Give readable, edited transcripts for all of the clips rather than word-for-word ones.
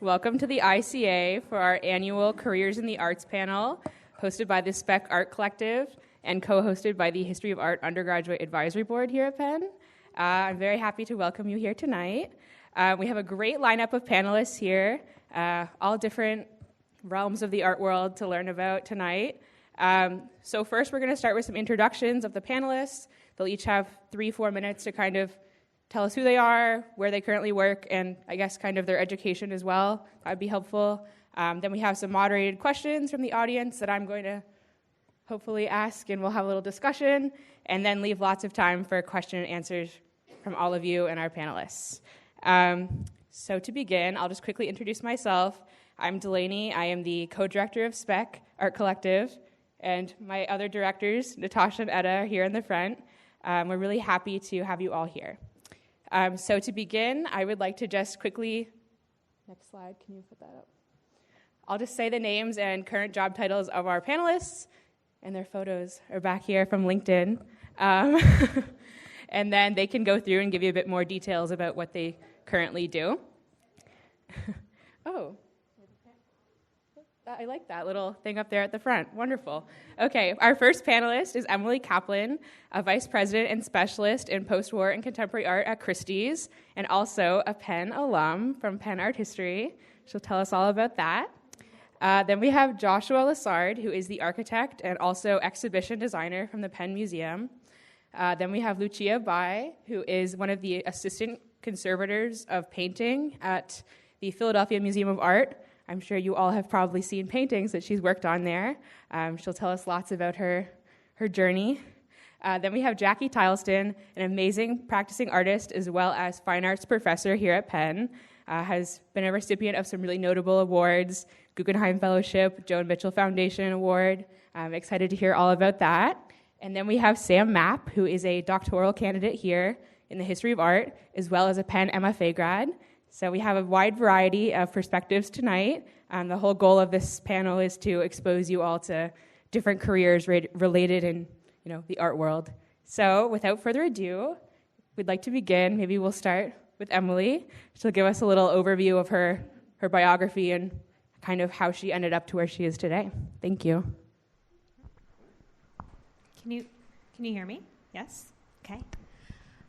Welcome to the ICA for our annual Careers in the Arts panel, hosted by the SPEC Art Collective and co-hosted by the History of Art Undergraduate Advisory Board here at Penn. I'm very happy to welcome you here tonight. We have a great lineup of panelists here, all different realms of the art world to learn about tonight. So first, we're going to start with some introductions of the panelists. They'll each have 3-4 minutes to kind of tell us who they are, where they currently work, and I guess kind of their education as well. That would be helpful. Then we have some moderated questions from the audience that I'm going to hopefully ask, and we'll have a little discussion, and then leave lots of time for question and answers from all of you and our panelists. So to begin, I'll just quickly introduce myself. I'm Delaney. I am the co-director of SPEC Art Collective, and my other directors, Natasha and Etta, are here in the front. We're really happy to have you all here. So to begin, I would like to just quickly, next slide, can you put that up? I'll just say the names and current job titles of our panelists, and their photos are back here from LinkedIn. And then they can go through and give you a bit more details about what they currently do. Oh, I like that little thing up there at the front. Wonderful. Okay, our first panelist is Emily Kaplan, a vice president and specialist in post-war and contemporary art at Christie's, and also a Penn alum from Penn Art History. She'll tell us all about that. Then we have Joshua Lessard, who is the architect and also exhibition designer from the Penn Museum. Then we have Lucia Bye, who is one of the assistant conservators of painting at the Philadelphia Museum of Art. I'm sure you all have probably seen paintings that she's worked on there. She'll tell us lots about her journey. Then we have Jackie Tileston, an amazing practicing artist as well as fine arts professor here at Penn. Has been a recipient of some really notable awards, Guggenheim Fellowship, Joan Mitchell Foundation Award. I'm excited to hear all about that. And then we have Sam Mapp, who is a doctoral candidate here in the history of art, as well as a Penn MFA grad. So we have a wide variety of perspectives tonight. The whole goal of this panel is to expose you all to different careers related in, the art world. So without further ado, we'd like to begin. Maybe we'll start with Emily. She'll give us a little overview of her biography and kind of how she ended up to where she is today. Thank you. Can you hear me? Yes? Okay.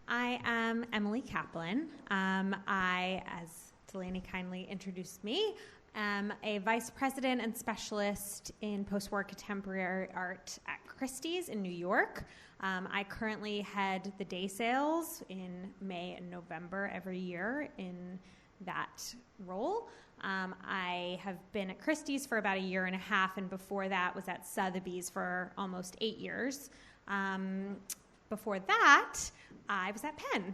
I am Emily Kaplan. I, as Delaney kindly introduced me, am a vice president and specialist in post-war contemporary art at Christie's in New York. I currently head the day sales in May and November every year in that role. I have been at Christie's for about 1.5 years, and before that was at Sotheby's for almost 8 years. Before that, I was at Penn.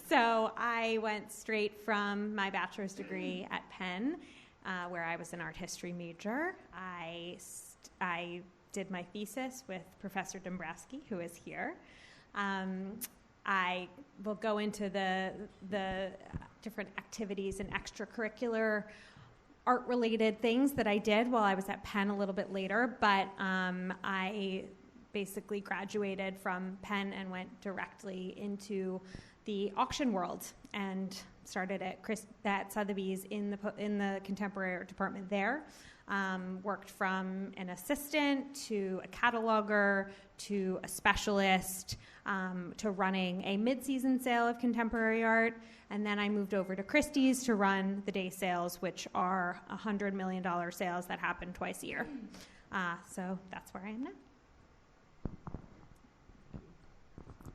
So I went straight from my bachelor's degree at Penn, where I was an art history major. I did my thesis with Professor Dombrowski, who is here. I will go into the different activities and extracurricular art-related things that I did while I was at Penn a little bit later, but I basically graduated from Penn and went directly into the auction world and started at Sotheby's in the contemporary art department there. Worked from an assistant to a cataloger to a specialist to running a mid-season sale of contemporary art, and then I moved over to Christie's to run the day sales, which are $100 million sales that happen twice a year. So that's where I am now.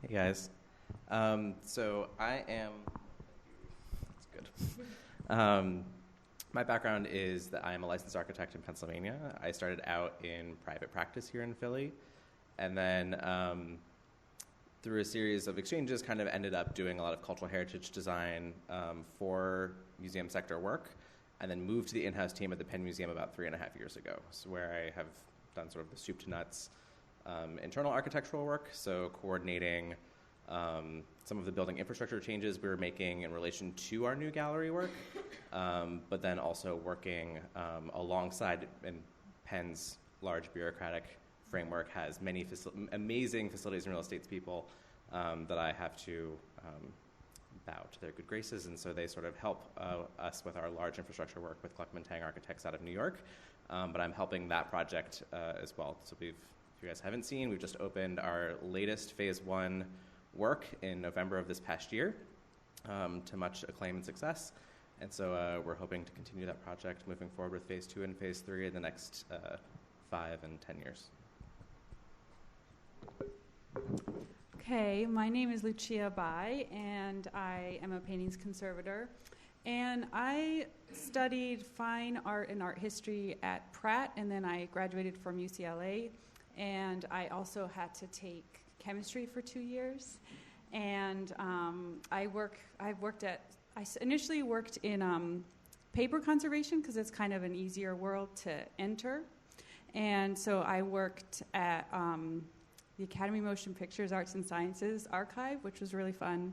Hey guys. So I am, that's good. My background is that I am a licensed architect in Pennsylvania. I started out in private practice here in Philly, and then through a series of exchanges kind of ended up doing a lot of cultural heritage design for museum sector work, and then moved to the in-house team at the Penn Museum about 3.5 years ago, so where I have done sort of the soup to nuts internal architectural work, so coordinating some of the building infrastructure changes we were making in relation to our new gallery work, but then also working alongside, and Penn's large bureaucratic framework has many amazing facilities and real estate people that I have to bow to their good graces, and so they sort of help us with our large infrastructure work with Gluckman Tang Architects out of New York. But I'm helping that project as well. So if you guys haven't seen, we've just opened our latest phase 1 work in November of this past year to much acclaim and success. And so we're hoping to continue that project moving forward with phase 2 and phase 3 in the next 5 and 10 years. Okay, my name is Lucia Bye, and I am a paintings conservator. And I studied fine art and art history at Pratt, and then I graduated from UCLA. And I also had to take chemistry for 2 years. And I initially worked in paper conservation because it's kind of an easier world to enter. And so I worked at the Academy of Motion Pictures Arts and Sciences Archive, which was really fun,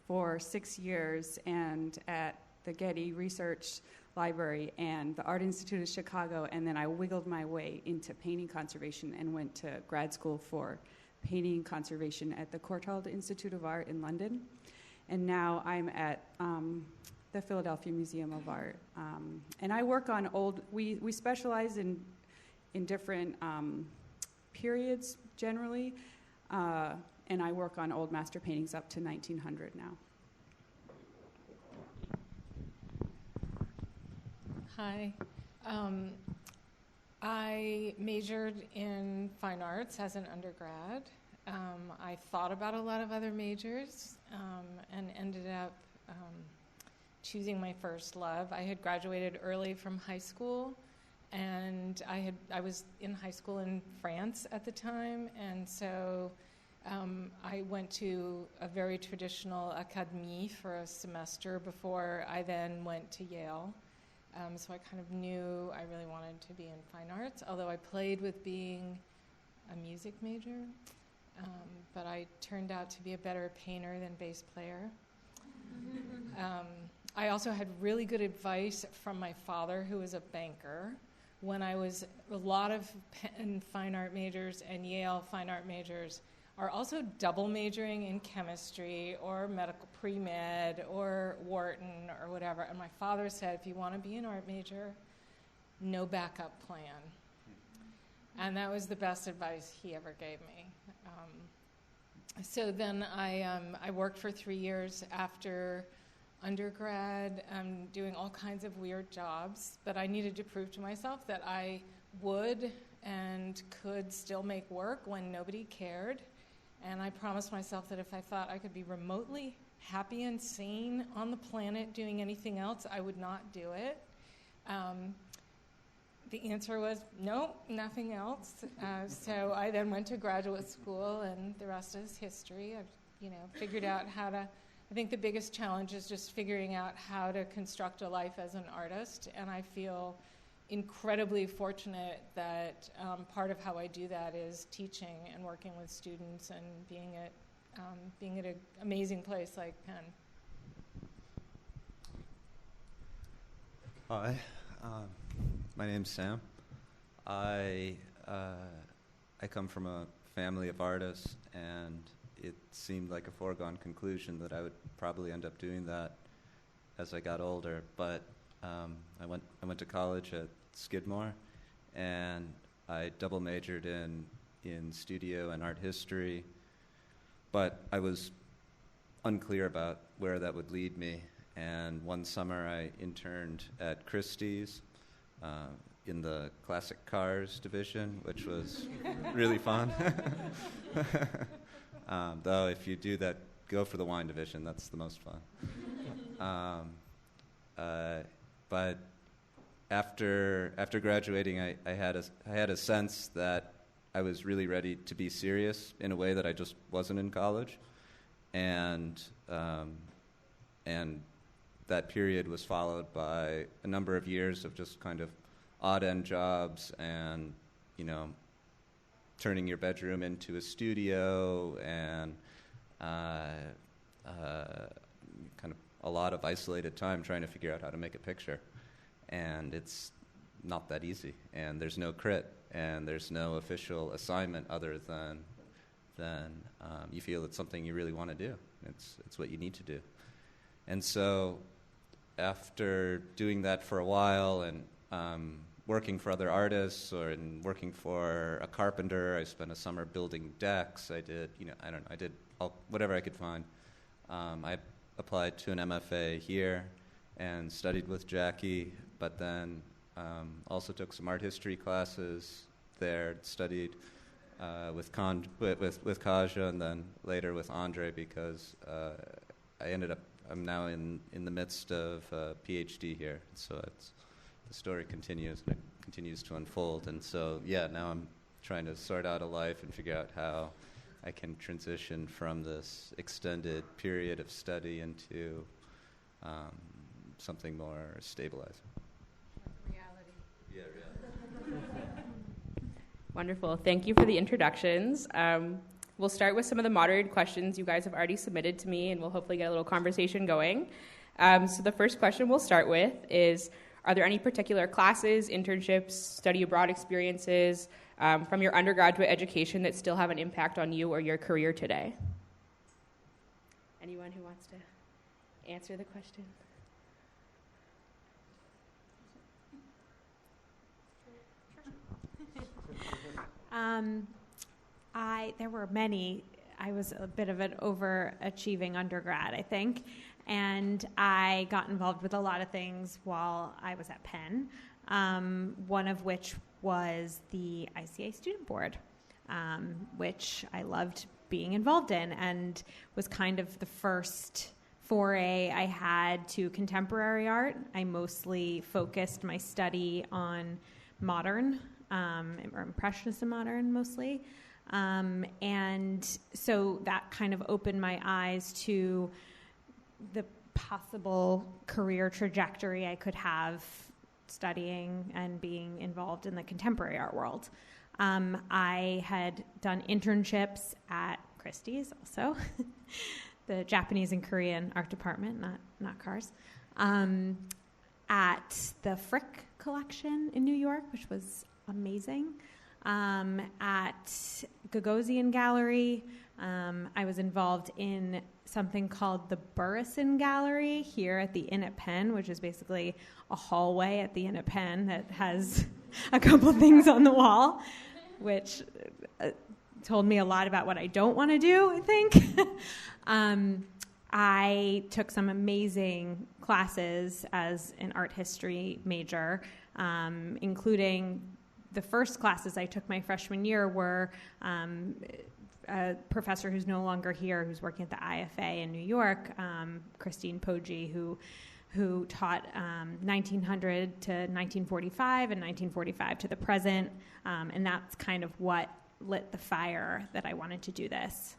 for 6 years, and at the Getty Research Library and the Art Institute of Chicago, and then I wiggled my way into painting conservation and went to grad school for painting conservation at the Courtauld Institute of Art in London. And now I'm at the Philadelphia Museum of Art. And I work on we specialize in different periods generally, and I work on old master paintings up to 1900 now. Hi. I majored in fine arts as an undergrad. I thought about a lot of other majors and ended up choosing my first love. I had graduated early from high school, and I was in high school in France at the time, and so I went to a very traditional académie for a semester before I then went to Yale. So I kind of knew I really wanted to be in fine arts, although I played with being a music major. But I turned out to be a better painter than bass player. I also had really good advice from my father, who was a banker. When I was, a lot of Penn fine art majors and Yale fine art majors are also double majoring in chemistry or medical pre-med or Wharton or whatever. And my father said, if you want to be an art major, no backup plan. And that was the best advice he ever gave me. So then I worked for 3 years after undergrad, doing all kinds of weird jobs, but I needed to prove to myself that I would and could still make work when nobody cared. And I promised myself that if I thought I could be remotely happy and sane on the planet doing anything else, I would not do it. The answer was no, nothing else. So I then went to graduate school, and the rest is history. I've, figured out how to. I think the biggest challenge is just figuring out how to construct a life as an artist, and I feel incredibly fortunate that part of how I do that is teaching and working with students and being at an amazing place like Penn. Hi, my name's Sam. I come from a family of artists, and it seemed like a foregone conclusion that I would probably end up doing that as I got older. But I went to college at Skidmore, and I double majored in studio and art history. But I was unclear about where that would lead me. And one summer I interned at Christie's in the classic cars division, which was really fun. Though if you do that, go for the wine division. That's the most fun. But after graduating, I had a sense that I was really ready to be serious in a way that I just wasn't in college, and that period was followed by a number of years of just kind of odd-end jobs and, turning your bedroom into a studio and kind of a lot of isolated time trying to figure out how to make a picture. And it's not that easy. And there's no crit, and there's no official assignment other than you feel it's something you really want to do. It's what you need to do. And so after doing that for a while and working for other artists or working for a carpenter, I spent a summer building decks. I did, I did whatever I could find. I applied to an MFA here and studied with Jackie, but then also took some art history classes there, studied with Kaja, and then later with Andre, because I'm now in the midst of a PhD here. So the story continues, and it continues to unfold. And so, now I'm trying to sort out a life and figure out how I can transition from this extended period of study into something more stabilizing. Reality. Wonderful. Thank you for the introductions. We'll start with some of the moderated questions you guys have already submitted to me, and we'll hopefully get a little conversation going. So the first question we'll start with is, are there any particular classes, internships, study abroad experiences from your undergraduate education that still have an impact on you or your career today? Anyone who wants to answer the question? There were many. I was a bit of an overachieving undergrad, I think, and I got involved with a lot of things while I was at Penn, one of which was the ICA Student Board, which I loved being involved in, and was kind of the first foray I had to contemporary art. I mostly focused my study on modern, or Impressionist and modern mostly. And so that kind of opened my eyes to the possible career trajectory I could have studying and being involved in the contemporary art world. I had done internships at Christie's also, the Japanese and Korean art department, not cars, at the Frick collection in New York, which was amazing. At Gagosian Gallery, I was involved in something called the Burrison Gallery here at the Inn at Penn, which is basically a hallway at the Inn at Penn that has a couple things on the wall, which told me a lot about what I don't want to do, I think. I took some amazing classes as an art history major, including the first classes I took my freshman year were a professor who's no longer here, who's working at the IFA in New York, Christine Poggi, who taught 1900 to 1945 and 1945 to the present, and that's kind of what lit the fire that I wanted to do this.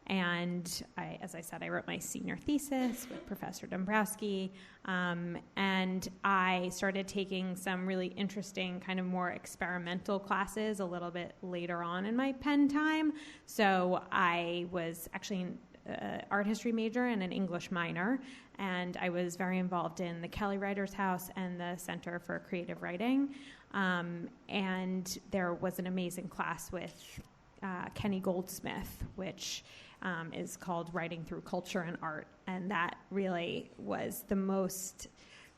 And as I said, I wrote my senior thesis with Professor Dombrowski, and I started taking some really interesting kind of more experimental classes a little bit later on in my Penn time. So I was actually an art history major and an English minor, and I was very involved in the Kelly Writers House and the Center for Creative Writing. And there was an amazing class with Kenny Goldsmith, which is called Writing Through Culture and Art, and that really was the most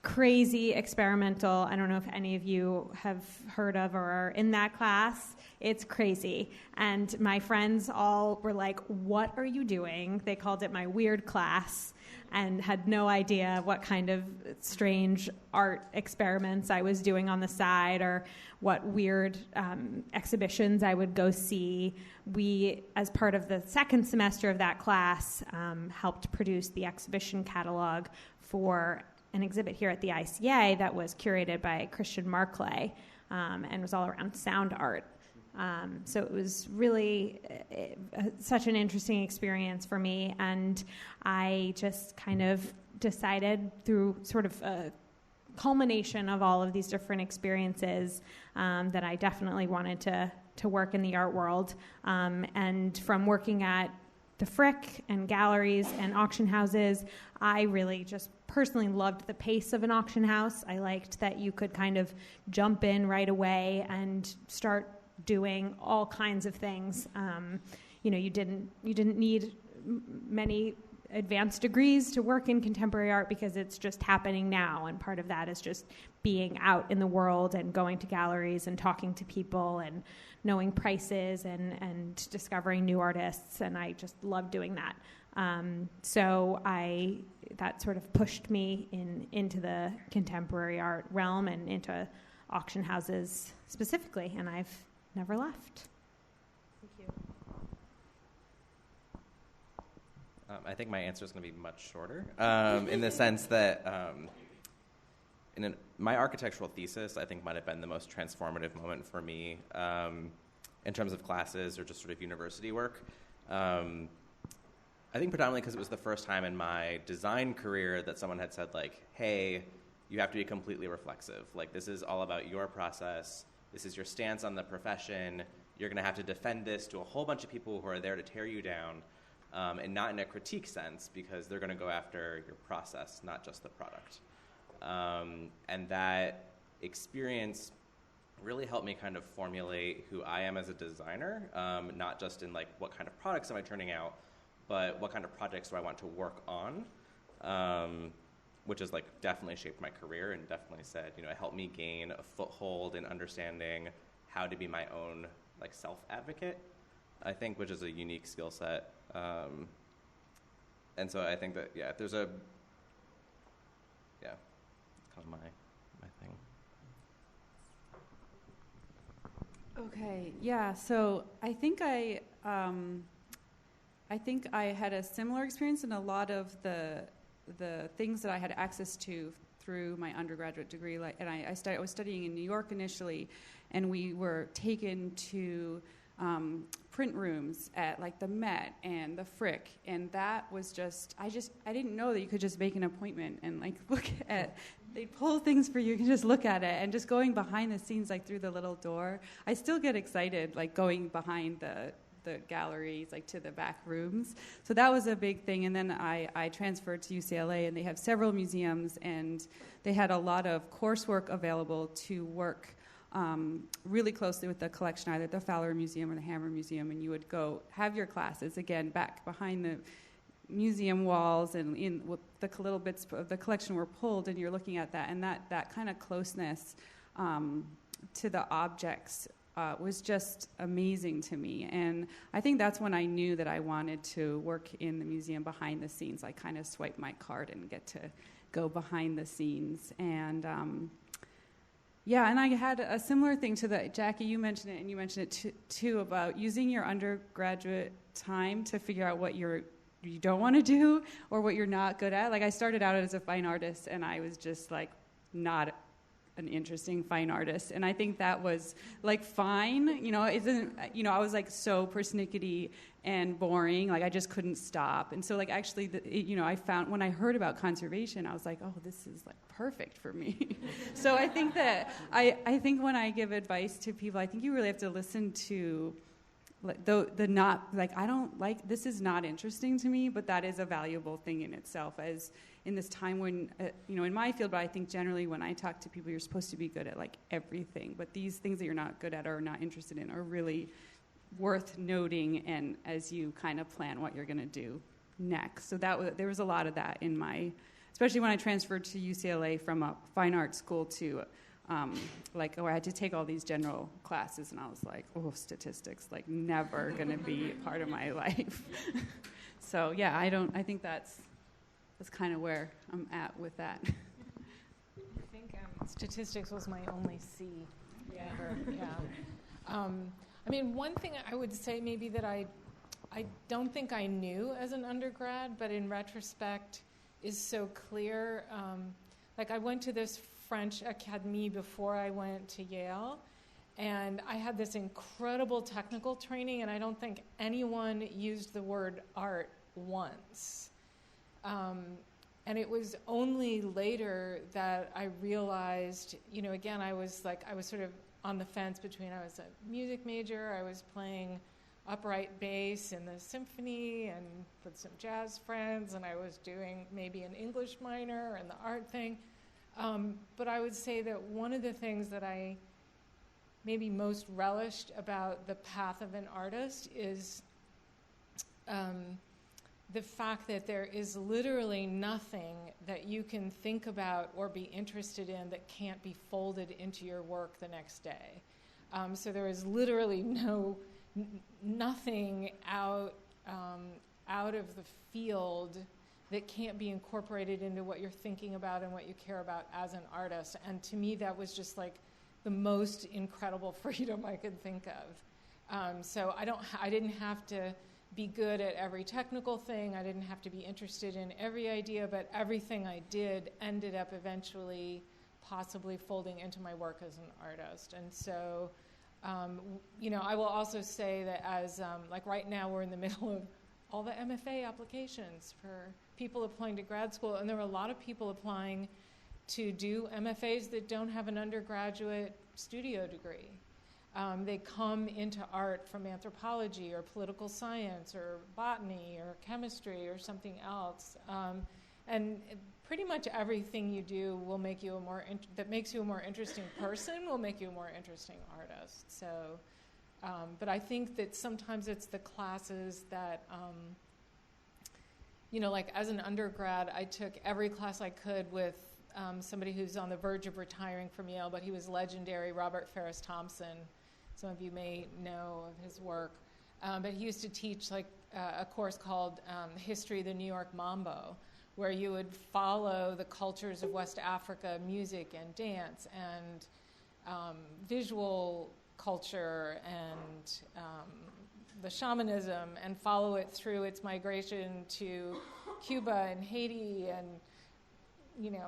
crazy experimental. I don't know if any of you have heard of or are in that class. It's crazy. And my friends all were like, "What are you doing?" They called it my weird class and had no idea what kind of strange art experiments I was doing on the side or what weird exhibitions I would go see. We, as part of the second semester of that class, helped produce the exhibition catalog for an exhibit here at the ICA that was curated by Christian Marclay and was all around sound art. So it was really such an interesting experience for me, and I just kind of decided through sort of a culmination of all of these different experiences that I definitely wanted to work in the art world. And from working at the Frick and galleries and auction houses, I really just personally loved the pace of an auction house. I liked that you could kind of jump in right away and start doing all kinds of things. You didn't need many advanced degrees to work in contemporary art because it's just happening now, and part of that is just being out in the world and going to galleries and talking to people and knowing prices and discovering new artists, and I just love doing that. So that sort of pushed me into the contemporary art realm and into auction houses specifically, and I've never left. Thank you. I think my answer is going to be much shorter, in the sense that my architectural thesis, I think, might have been the most transformative moment for me in terms of classes or just sort of university work. I think predominantly because it was the first time in my design career that someone had said, like, hey, you have to be completely reflexive. Like, this is all about your process. This is your stance on the profession. You're going to have to defend this to a whole bunch of people who are there to tear you down, and not in a critique sense, because they're going to go after your process, not just the product. And that experience really helped me kind of formulate who I am as a designer, not just in, like, what kind of products am I turning out, but what kind of projects do I want to work on, which has, like, definitely shaped my career and definitely said, you know, it helped me gain a foothold in understanding how to be my own, like, self-advocate, I think, which is a unique skill set. And so I think that, yeah, if there's it's kind of my thing. Okay, yeah, so I think I had a similar experience in a lot of the things that I had access to through my undergraduate degree. And I was studying in New York initially, and we were taken to print rooms at, like, the Met and the Frick, and that was just I didn't know that you could just make an appointment and, like, look at, they'd pull things for you, you can just look at it, and just going behind the scenes, like, through the little door. I still get excited, like, going behind the galleries, like, to the back rooms. So that was a big thing. And then I transferred to UCLA, and they have several museums, and they had a lot of coursework available to work really closely with the collection, either the Fowler Museum or the Hammer Museum, and you would go have your classes, again, back behind the museum walls, and in the little bits of the collection were pulled, and you're looking at that, and that kind of closeness to the objects was just amazing to me. And I think that's when I knew that I wanted to work in the museum behind the scenes. I kind of swipe my card and get to go behind the scenes. And and I had a similar thing to that. Jackie, you mentioned it, and you mentioned it too, about using your undergraduate time to figure out what you don't want to do or what you're not good at. Like, I started out as a fine artist, and I was just, like, not an interesting fine artist, and I think that was, like, fine. I was, like, so persnickety and boring, like, I just couldn't stop. And so, like, actually, I found, when I heard about conservation, I was like, oh, this is, like, perfect for me. So I think that I think when I give advice to people, I think you really have to listen to, like, the not, like, I don't like, this is not interesting to me, but that is a valuable thing in itself, as in this time when, in my field, but I think generally when I talk to people, you're supposed to be good at, like, everything, but these things that you're not good at or not interested in are really worth noting, and as you kind of plan what you're going to do next. So there was a lot of that in my, especially when I transferred to UCLA from a fine art school to I had to take all these general classes, and I was like, oh, statistics, like, never going to be a part of my life. So yeah, I think that's kind of where I'm at with that. I think statistics was my only C. Yeah. I mean, one thing I would say maybe that I don't think I knew as an undergrad, but in retrospect is so clear. Like, I went to this French academy before I went to Yale, and I had this incredible technical training, and I don't think anyone used the word art once. And it was only later that I realized, again, I was sort of on the fence between, I was a music major, I was playing upright bass in the symphony and with some jazz friends, and I was doing maybe an English minor and the art thing. But I would say that one of the things that I maybe most relished about the path of an artist is the fact that there is literally nothing that you can think about or be interested in that can't be folded into your work the next day. So there is literally nothing out of the field that can't be incorporated into what you're thinking about and what you care about as an artist. And to me, that was just like the most incredible freedom I could think of. So I didn't have to be good at every technical thing. I didn't have to be interested in every idea, but everything I did ended up eventually possibly folding into my work as an artist. And so, I will also say that as, like right now we're in the middle of all the MFA applications for people applying to grad school, and there were a lot of people applying to do MFAs that don't have an undergraduate studio degree. They come into art from anthropology or political science or botany or chemistry or something else. And pretty much everything you do will make you that makes you a more interesting person will make you a more interesting artist. So, but I think that sometimes it's the classes that, like as an undergrad, I took every class I could with somebody who's on the verge of retiring from Yale, but he was legendary, Robert Ferris Thompson. Some of you may know of his work. But he used to teach like a course called History of the New York Mambo, where you would follow the cultures of West Africa, music and dance and visual culture and the shamanism, and follow it through its migration to Cuba and Haiti and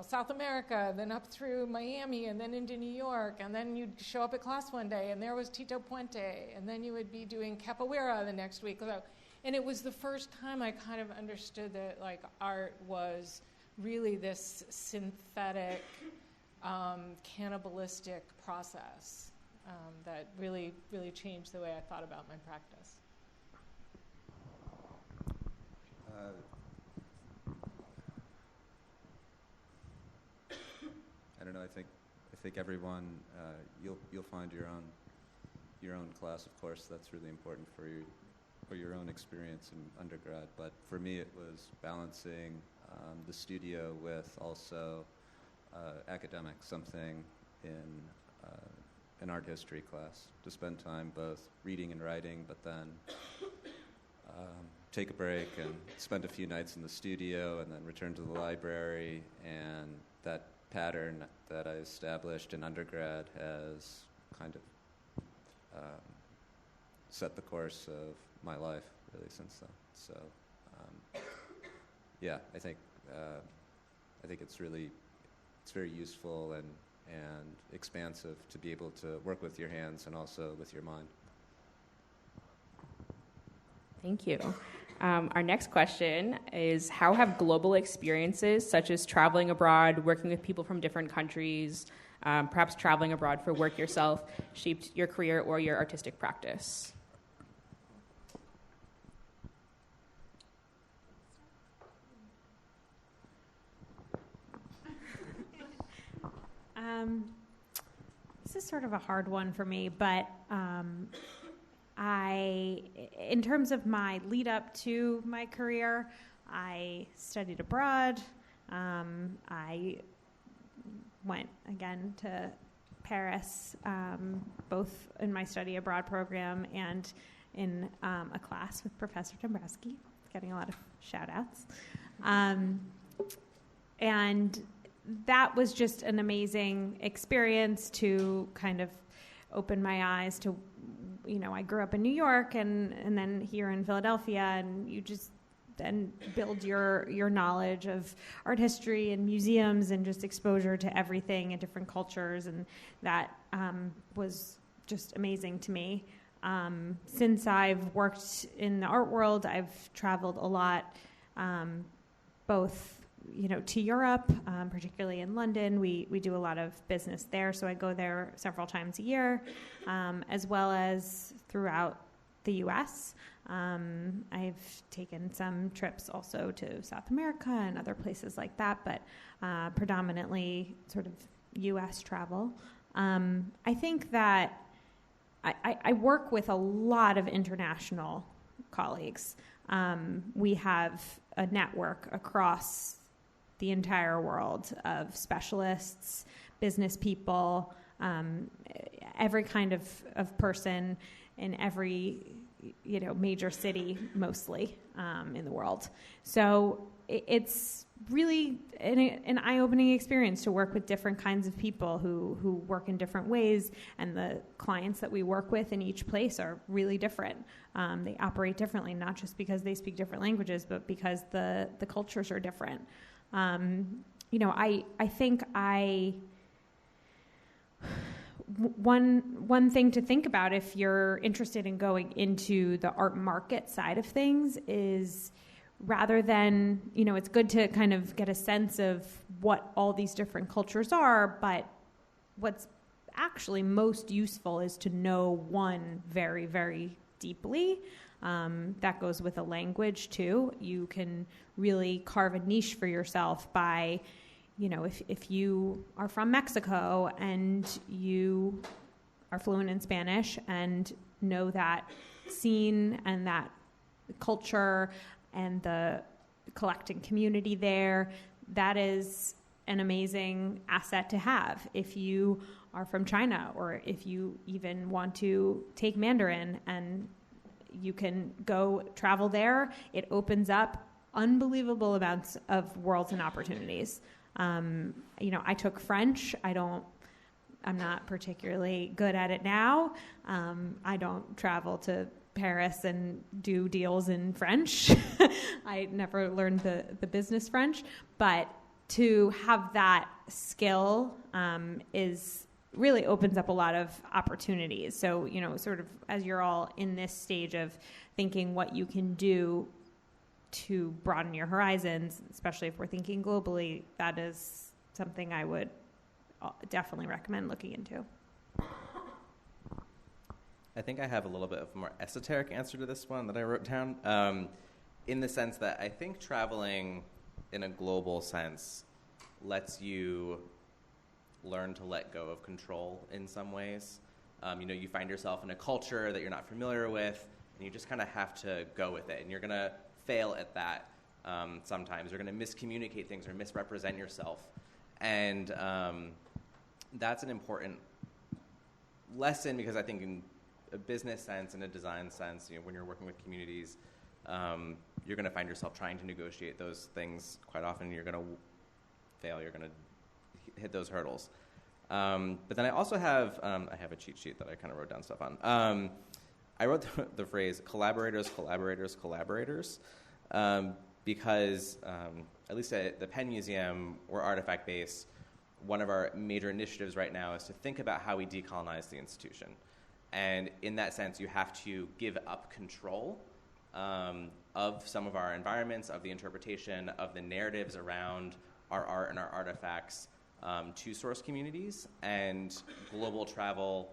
South America, then up through Miami, and then into New York, and then you'd show up at class one day, and there was Tito Puente, and then you would be doing capoeira the next week. And it was the first time I kind of understood that, like, art was really this synthetic, cannibalistic process that really, really changed the way I thought about my practice. I don't know. I think everyone you'll find your own class. Of course, that's really important for your own experience in undergrad. But for me, it was balancing the studio with also academic, something in an art history class, to spend time both reading and writing, but then take a break and spend a few nights in the studio, and then return to the library. And that pattern that I established in undergrad has kind of set the course of my life really since then. So, I think it's very useful and expansive to be able to work with your hands and also with your mind. Thank you. Our next question is, how have global experiences such as traveling abroad, working with people from different countries, perhaps traveling abroad for work yourself, shaped your career or your artistic practice? This is sort of a hard one for me, but in terms of my lead up to my career, I studied abroad. I went again to Paris, both in my study abroad program and in a class with Professor Dombrowski, getting a lot of shout outs. And that was just an amazing experience to kind of open my eyes to, I grew up in New York and then here in Philadelphia, and you just then build your knowledge of art history and museums and just exposure to everything and different cultures, and that was just amazing to me. Since I've worked in the art world, I've traveled a lot, both to Europe, particularly in London. We do a lot of business there, so I go there several times a year, as well as throughout the U.S. I've taken some trips also to South America and other places like that, but predominantly sort of U.S. travel. I think that I work with a lot of international colleagues. we have a network across the entire world of specialists, business people, every kind of person in every major city, mostly in the world. So it's really an eye-opening experience to work with different kinds of people who work in different ways, and the clients that we work with in each place are really different. They operate differently, not just because they speak different languages, but because the cultures are different. I think one thing to think about if you're interested in going into the art market side of things is, rather than, it's good to kind of get a sense of what all these different cultures are, but what's actually most useful is to know one very, very deeply. That goes with a language too. You can really carve a niche for yourself by, if you are from Mexico and you are fluent in Spanish and know that scene and that culture and the collecting community there, that is an amazing asset to have. If you are from China, or if you even want to take Mandarin and you can go travel there, it opens up unbelievable amounts of worlds and opportunities. I took French. I'm not particularly good at it now. I don't travel to Paris and do deals in French. I never learned the business French, but to have that skill is really opens up a lot of opportunities. So, sort of as you're all in this stage of thinking what you can do to broaden your horizons, especially if we're thinking globally, that is something I would definitely recommend looking into. I think I have a little bit of a more esoteric answer to this one that I wrote down, in the sense that I think traveling in a global sense lets you learn to let go of control in some ways. You find yourself in a culture that you're not familiar with, and you just kind of have to go with it, and you're going to fail at that sometimes. You're going to miscommunicate things or misrepresent yourself, and that's an important lesson, because I think in a business sense and a design sense, when you're working with communities, you're going to find yourself trying to negotiate those things quite often. You're going to fail. You're going to hit those hurdles. But then I also have I have a cheat sheet that I kind of wrote down stuff on. I wrote the phrase collaborators, collaborators, collaborators, because at least at the Penn Museum, we're artifact-based. One of our major initiatives right now is to think about how we decolonize the institution. And in that sense, you have to give up control of some of our environments, of the interpretation, of the narratives around our art and our artifacts to source communities. And global travel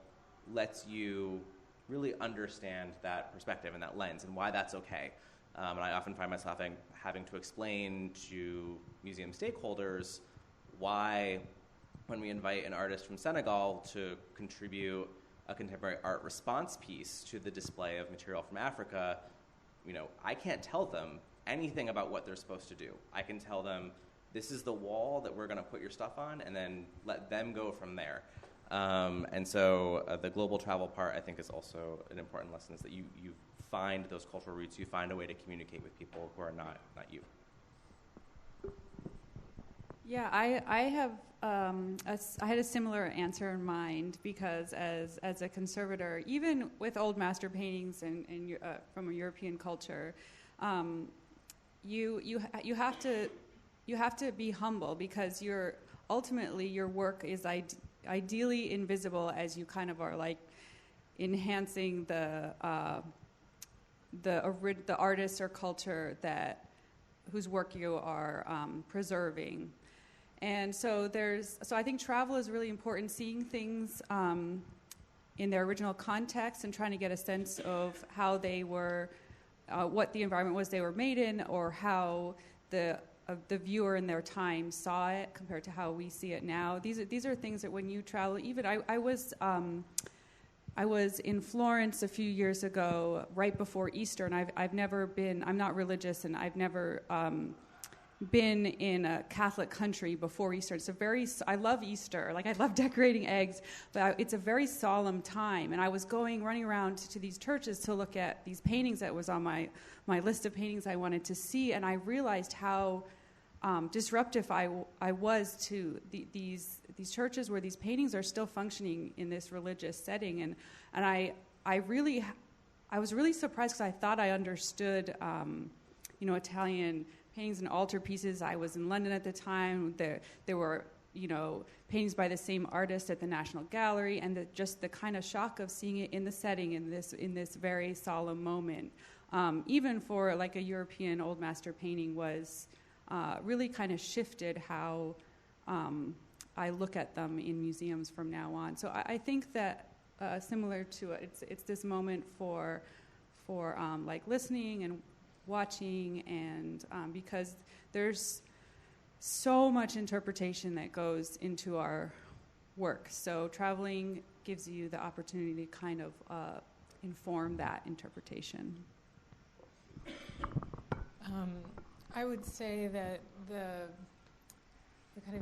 lets you really understand that perspective and that lens and why that's okay. And I often find myself having to explain to museum stakeholders why, when we invite an artist from Senegal to contribute a contemporary art response piece to the display of material from Africa, I can't tell them anything about what they're supposed to do. I can tell them, this is the wall that we're going to put your stuff on, and then let them go from there. And so the global travel part, I think, is also an important lesson, is that you find those cultural roots, you find a way to communicate with people who are not you. Yeah, I had a similar answer in mind, because as a conservator, even with old master paintings and from a European culture, you have to be humble, because ultimately your work is ideally invisible, as you kind of are like enhancing the artist or culture whose work you are preserving. And so I think travel is really important, seeing things in their original context and trying to get a sense of how they were, what the environment was they were made in, or how the viewer in their time saw it compared to how we see it now. These are things that when you travel, even I was I was in Florence a few years ago, right before Easter, and I've never been, I'm not religious, and I've never been in a Catholic country before Easter. I love Easter, like I love decorating eggs, but it's a very solemn time. And I was running around to these churches to look at these paintings that was on my list of paintings I wanted to see, and I realized how disruptive I was to these churches where these paintings are still functioning in this religious setting, and I was really surprised because I thought I understood Italian paintings and altarpieces. I was in London at the time. There were paintings by the same artist at the National Gallery, and just the kind of shock of seeing it in the setting in this very solemn moment, even for like a European old master painting, was really kind of shifted how I look at them in museums from now on. So I think that similar to it, it's this moment for like listening and watching, and because there's so much interpretation that goes into our work. So traveling gives you the opportunity to kind of inform that interpretation. I would say that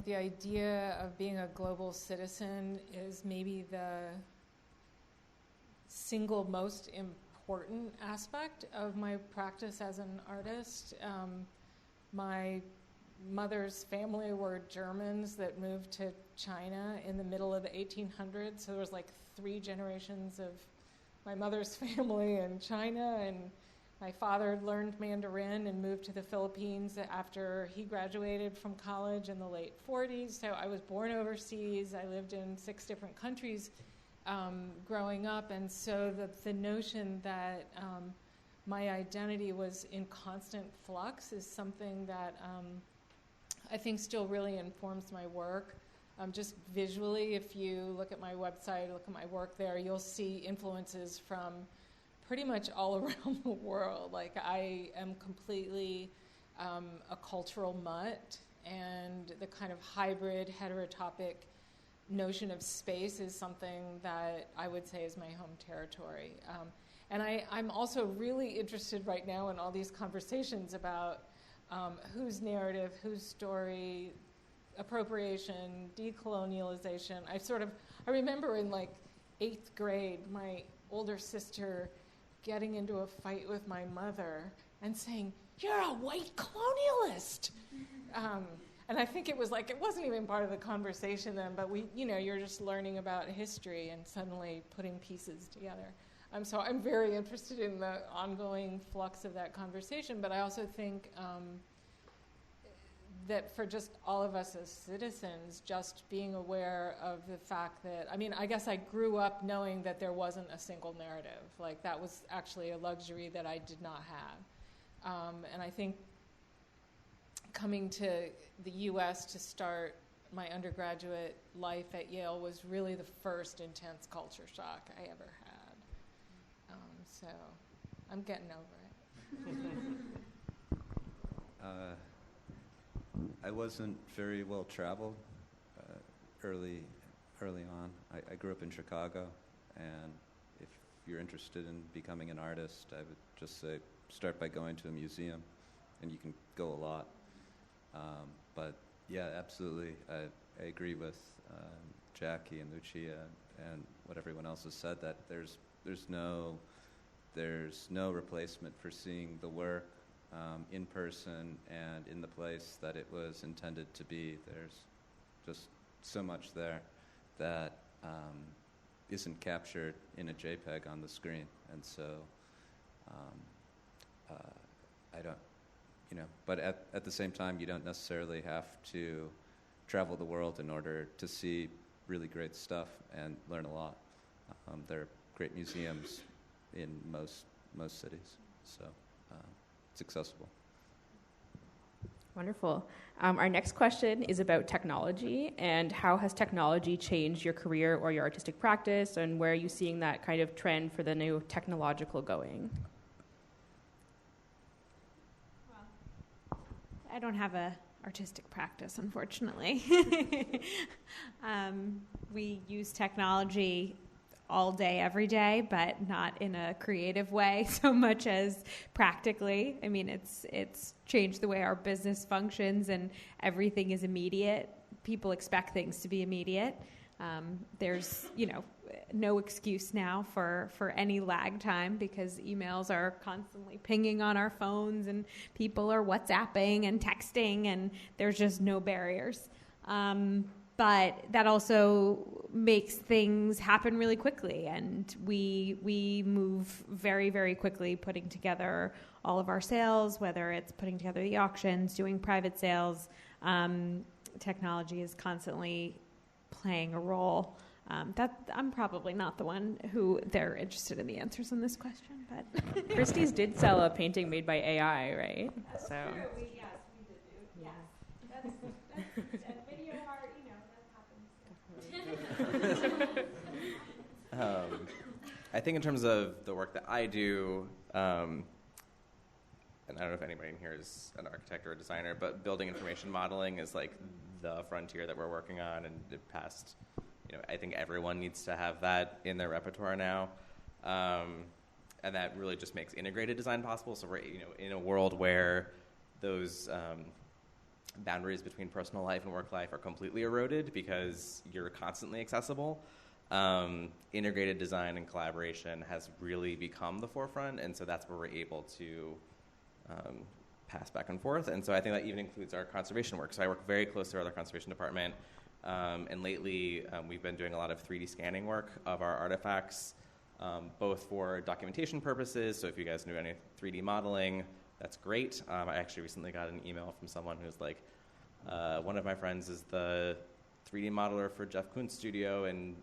the idea of being a global citizen is maybe the single most important aspect of my practice as an artist. My mother's family were Germans that moved to China in the middle of the 1800s, so there was like 3 generations of my mother's family in China, and my father learned Mandarin and moved to the Philippines after he graduated from college in the late 40s. So I was born overseas. I lived in 6 different countries growing up. And so the notion that my identity was in constant flux is something that I think still really informs my work. Just visually, if you look at my website, look at my work there, you'll see influences from pretty much all around the world. Like, I am completely a cultural mutt, and the kind of hybrid heterotopic notion of space is something that I would say is my home territory. And I'm also really interested right now in all these conversations about whose narrative, whose story, appropriation, decolonialization. I remember in like 8th grade, my older sister getting into a fight with my mother and saying, "You're a white colonialist." And I think it wasn't even part of the conversation then, but you're just learning about history and suddenly putting pieces together. So I'm very interested in the ongoing flux of that conversation, but I also think that for just all of us as citizens, just being aware of the fact that, I guess I grew up knowing that there wasn't a single narrative. Like, that was actually a luxury that I did not have. And I think coming to the U.S. to start my undergraduate life at Yale was really the first intense culture shock I ever had. So I'm getting over it. I wasn't very well traveled early on. I grew up in Chicago, and if you're interested in becoming an artist, I would just say start by going to a museum, and you can go a lot. But yeah, absolutely, I agree with Jackie and Lucia and what everyone else has said, that there's no replacement for seeing the work in person and in the place that it was intended to be. There's just so much there that isn't captured in a JPEG on the screen. And so I don't, but at the same time, you don't necessarily have to travel the world in order to see really great stuff and learn a lot. There are great museums in most cities, so it's accessible. Wonderful. Our next question is about technology, and how has technology changed your career or your artistic practice, and where are you seeing that kind of trend for the new technological going? Well, I don't have a artistic practice, unfortunately. We use technology all day, every day, but not in a creative way so much as practically. I mean, it's changed the way our business functions, and everything is immediate. People expect things to be immediate. There's, no excuse now for any lag time, because emails are constantly pinging on our phones and people are WhatsApping and texting, and there's just no barriers. But that also makes things happen really quickly, and we move very, very quickly putting together all of our sales, whether it's putting together the auctions, doing private sales. Technology is constantly playing a role. I'm probably not the one who they're interested in the answers on this question, but Christie's did sell a painting made by AI, right? That's true. We did do. Yes, that's video art. That happens. I think in terms of the work that I do, and I don't know if anybody in here is an architect or a designer, but building information modeling is like the frontier that we're working on, and it passed. I think everyone needs to have that in their repertoire now, and that really just makes integrated design possible. So we're in a world where those boundaries between personal life and work life are completely eroded because you're constantly accessible. Integrated design and collaboration has really become the forefront, and so that's where we're able to pass back and forth. And so I think that even includes our conservation work. So I work very closely with our conservation department. And lately, we've been doing a lot of 3D scanning work of our artifacts, both for documentation purposes. So if you guys knew any 3D modeling, that's great. I actually recently got an email from someone who's like, one of my friends is the 3D modeler for Jeff Koons' studio, and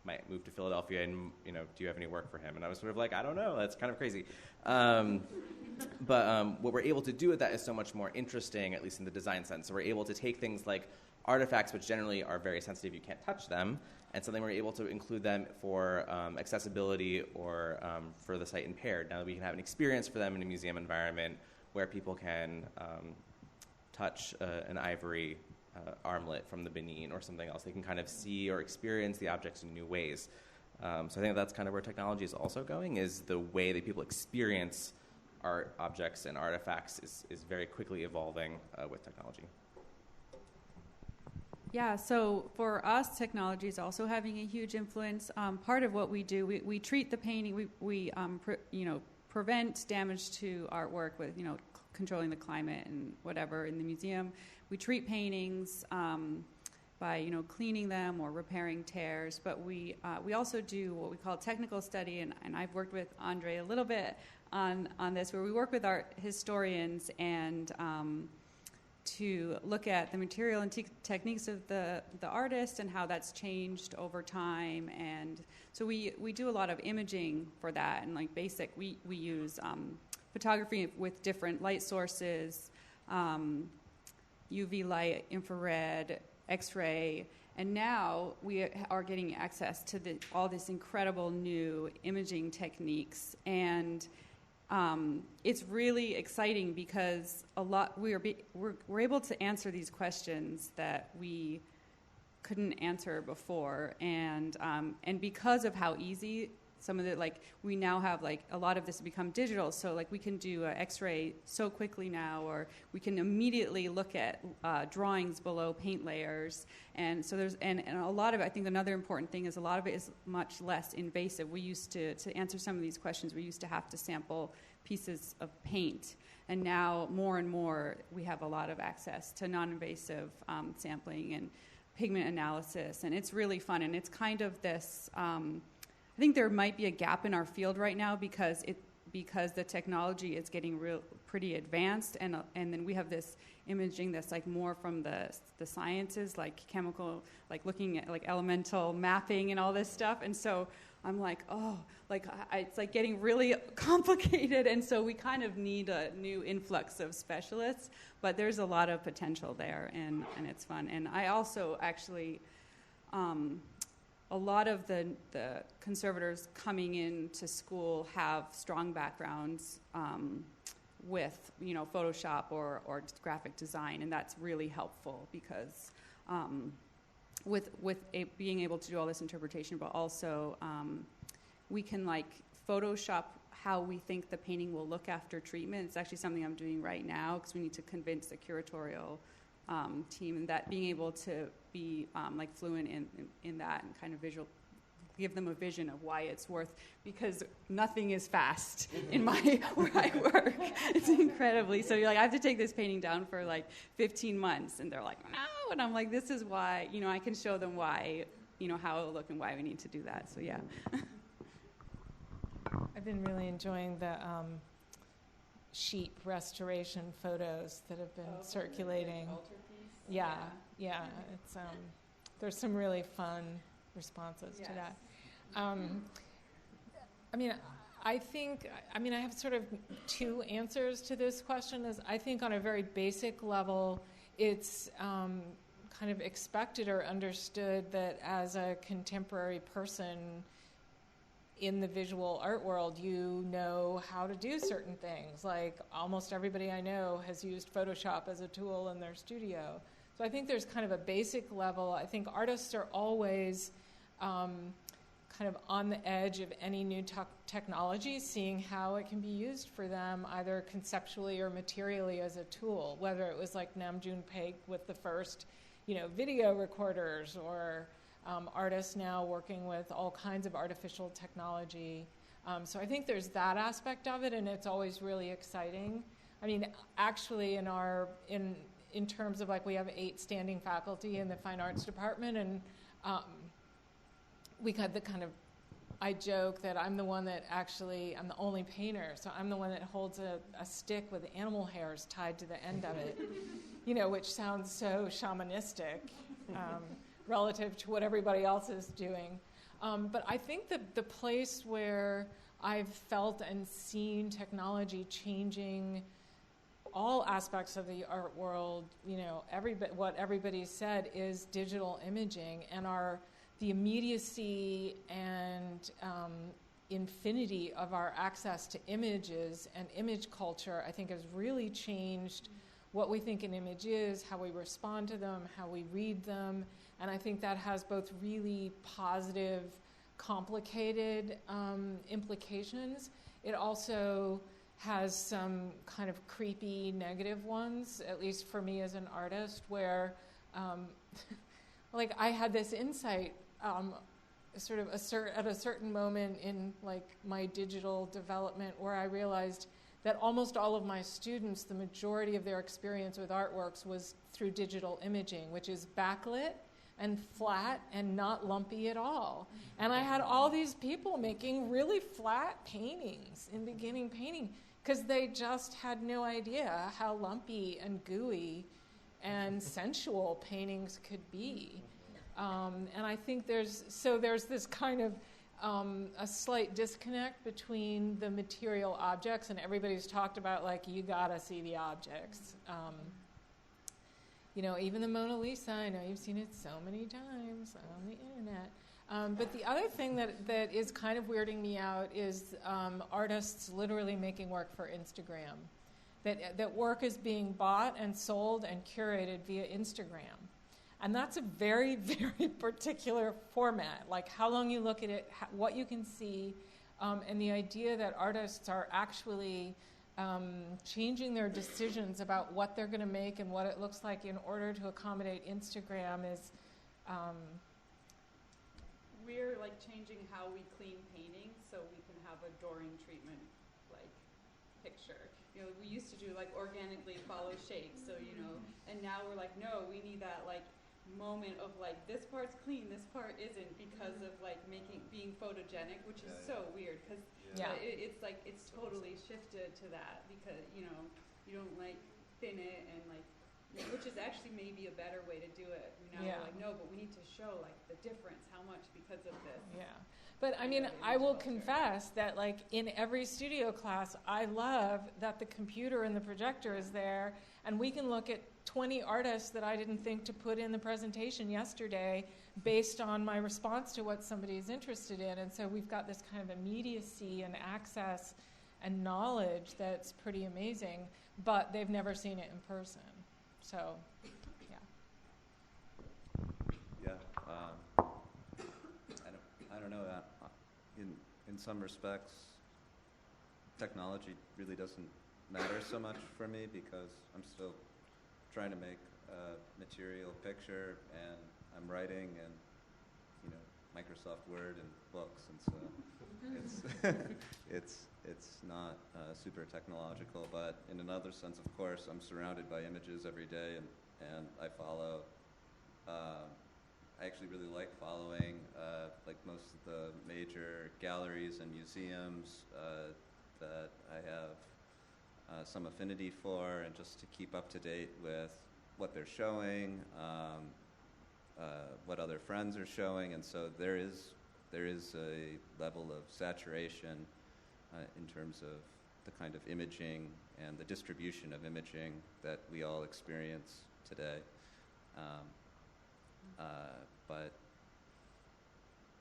might move to Philadelphia, and do you have any work for him? And I was sort of like, I don't know. That's kind of crazy. But what we're able to do with that is so much more interesting, at least in the design sense. So we're able to take things like artifacts, which generally are very sensitive, you can't touch them, and so then we're able to include them for accessibility or for the sight impaired. Now that we can have an experience for them in a museum environment where people can touch an ivory armlet from the Benin or something else. They can kind of see or experience the objects in new ways. So I think that's kind of where technology is also going, is the way that people experience art objects and artifacts is very quickly evolving with technology. Yeah, so for us, technology is also having a huge influence. Part of what we do, we treat the painting, we prevent damage to artwork with, controlling the climate and whatever in the museum. We treat paintings by, cleaning them or repairing tears, but we also do what we call technical study, and I've worked with Andre a little bit on this, where we work with art historians and to look at the material and techniques of the artist and how that's changed over time. And so we do a lot of imaging for that, and like basic, we use photography with different light sources, UV light, infrared, X-ray, and now we are getting access to all this incredible new imaging techniques, and it's really exciting because we're able to answer these questions that we couldn't answer before, and because of how easy some of the, we now have a lot of this become digital, so we can do an X-ray so quickly now, or we can immediately look at drawings below paint layers, and so there's and a lot of it, I think another important thing is a lot of it is much less invasive. We used to answer some of these questions, we used to have to sample pieces of paint, and now more and more we have a lot of access to non-invasive sampling and pigment analysis, and it's really fun, and it's kind of this I think there might be a gap in our field right now because the technology is getting pretty advanced, and then we have this imaging that's more from the sciences, like chemical, looking at elemental mapping and all this stuff, and so I'm it's getting really complicated, and so we kind of need a new influx of specialists, but there's a lot of potential there, and it's fun. And I also actually a lot of the conservators coming into school have strong backgrounds with Photoshop or graphic design, and that's really helpful because being able to do all this interpretation, but also we can like Photoshop how we think the painting will look after treatment. It's actually something I'm doing right now because we need to convince the curatorial team, and that being able to be like fluent in that and kind of give them a vision of why it's worth, because nothing is fast in where I work. It's incredibly, so you're like, I have to take this painting down for like 15 months, and they're like, no, and I'm like, this is why, I can show them why, how it'll look and why we need to do that, so yeah. I've been really enjoying the sheep restoration photos that have been circulating. Yeah. It's there's some really fun responses to that. I have sort of two answers to this question. I think on a very basic level, it's kind of expected or understood that as a contemporary person in the visual art world, you know how to do certain things. Like almost everybody I know has used Photoshop as a tool in their studio. So I think there's kind of a basic level. I think artists are always kind of on the edge of any new technology, seeing how it can be used for them, either conceptually or materially as a tool, whether it was like Nam June Paik with the first, video recorders, or artists now working with all kinds of artificial technology. So I think there's that aspect of it, and it's always really exciting. I mean, actually, in terms of like, we have 8 standing faculty in the fine arts department, and we got the kind of, I joke that I'm the only painter, so I'm the one that holds a stick with animal hairs tied to the end of it, which sounds so shamanistic relative to what everybody else is doing. But I think the place where I've felt and seen technology changing all aspects of the art world, what everybody said is digital imaging, and the immediacy and infinity of our access to images and image culture, I think, has really changed what we think an image is, how we respond to them, how we read them, and I think that has both really positive, complicated implications. It also has some kind of creepy negative ones, at least for me as an artist, where like I had this insight sort of at a certain moment in like my digital development, where I realized that almost all of my students, the majority of their experience with artworks was through digital imaging, which is backlit and flat and not lumpy at all. And I had all these people making really flat paintings in beginning painting because they just had no idea how lumpy and gooey and sensual paintings could be. And I think there's this kind of a slight disconnect between the material objects, and everybody's talked about, like, you gotta see the objects. Even the Mona Lisa, I know you've seen it so many times on the internet. But the other thing that is kind of weirding me out is artists literally making work for Instagram. That work is being bought and sold and curated via Instagram. And that's a very, very particular format, like how long you look at it, what you can see, and the idea that artists are actually changing their decisions about what they're going to make and what it looks like in order to accommodate Instagram is... We're like changing how we clean paintings so we can have a Dorian treatment like picture. We used to do like organically follow shapes, so and now we're like, no, we need that like moment of like, this part's clean, this part isn't, because of like being photogenic, which is so weird because it's like it's totally shifted to that, because you don't like thin it and like, which is actually maybe a better way to do it. We're like, no, but we need to show like the difference, how much because of this. Yeah. But I mean, I will confess that like in every studio class, I love that the computer and the projector is there, and we can look at 20 artists that I didn't think to put in the presentation yesterday based on my response to what somebody is interested in. And so we've got this kind of immediacy and access and knowledge that's pretty amazing, but they've never seen it in person. So, yeah. Yeah. I don't know. In some respects, technology really doesn't matter so much for me because I'm still trying to make a material picture, and I'm writing, and Microsoft Word and books, and so it's not super technological. But in another sense, of course, I'm surrounded by images every day, and I follow. I actually really like following like most of the major galleries and museums that I have some affinity for, and just to keep up to date with what they're showing, what other friends are showing, and so there is a level of saturation in terms of the kind of imaging and the distribution of imaging that we all experience today. But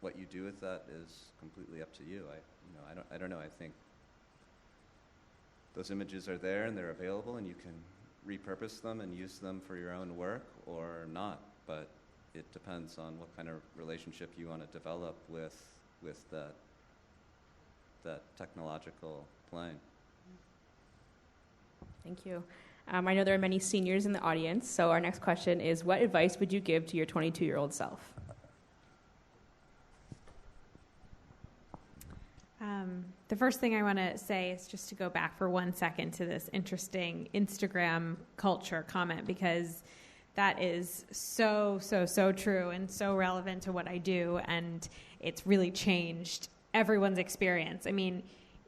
what you do with that is completely up to you. I don't know. I think those images are there and they're available, and you can repurpose them and use them for your own work or not. But it depends on what kind of relationship you want to develop with that technological plane. Thank you. I know there are many seniors in the audience, so our next question is, what advice would you give to your 22-year-old self? The first thing I want to say is just to go back for 1 second to this interesting Instagram culture comment, because that is so true and so relevant to what I do, and it's really changed everyone's experience. I mean,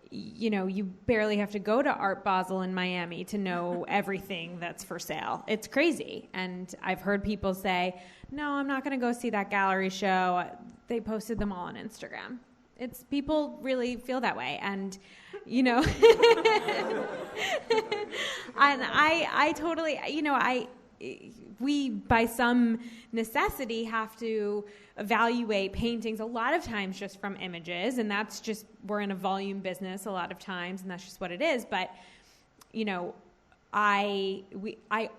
you barely have to go to Art Basel in Miami to know everything that's for sale. It's crazy. And I've heard people say, no, I'm not going to go see that gallery show. They posted them all on Instagram. People really feel that way. And, and I totally, we, by some necessity, have to evaluate paintings a lot of times just from images, and that's just, we're in a volume business a lot of times, and that's just what it is. But, I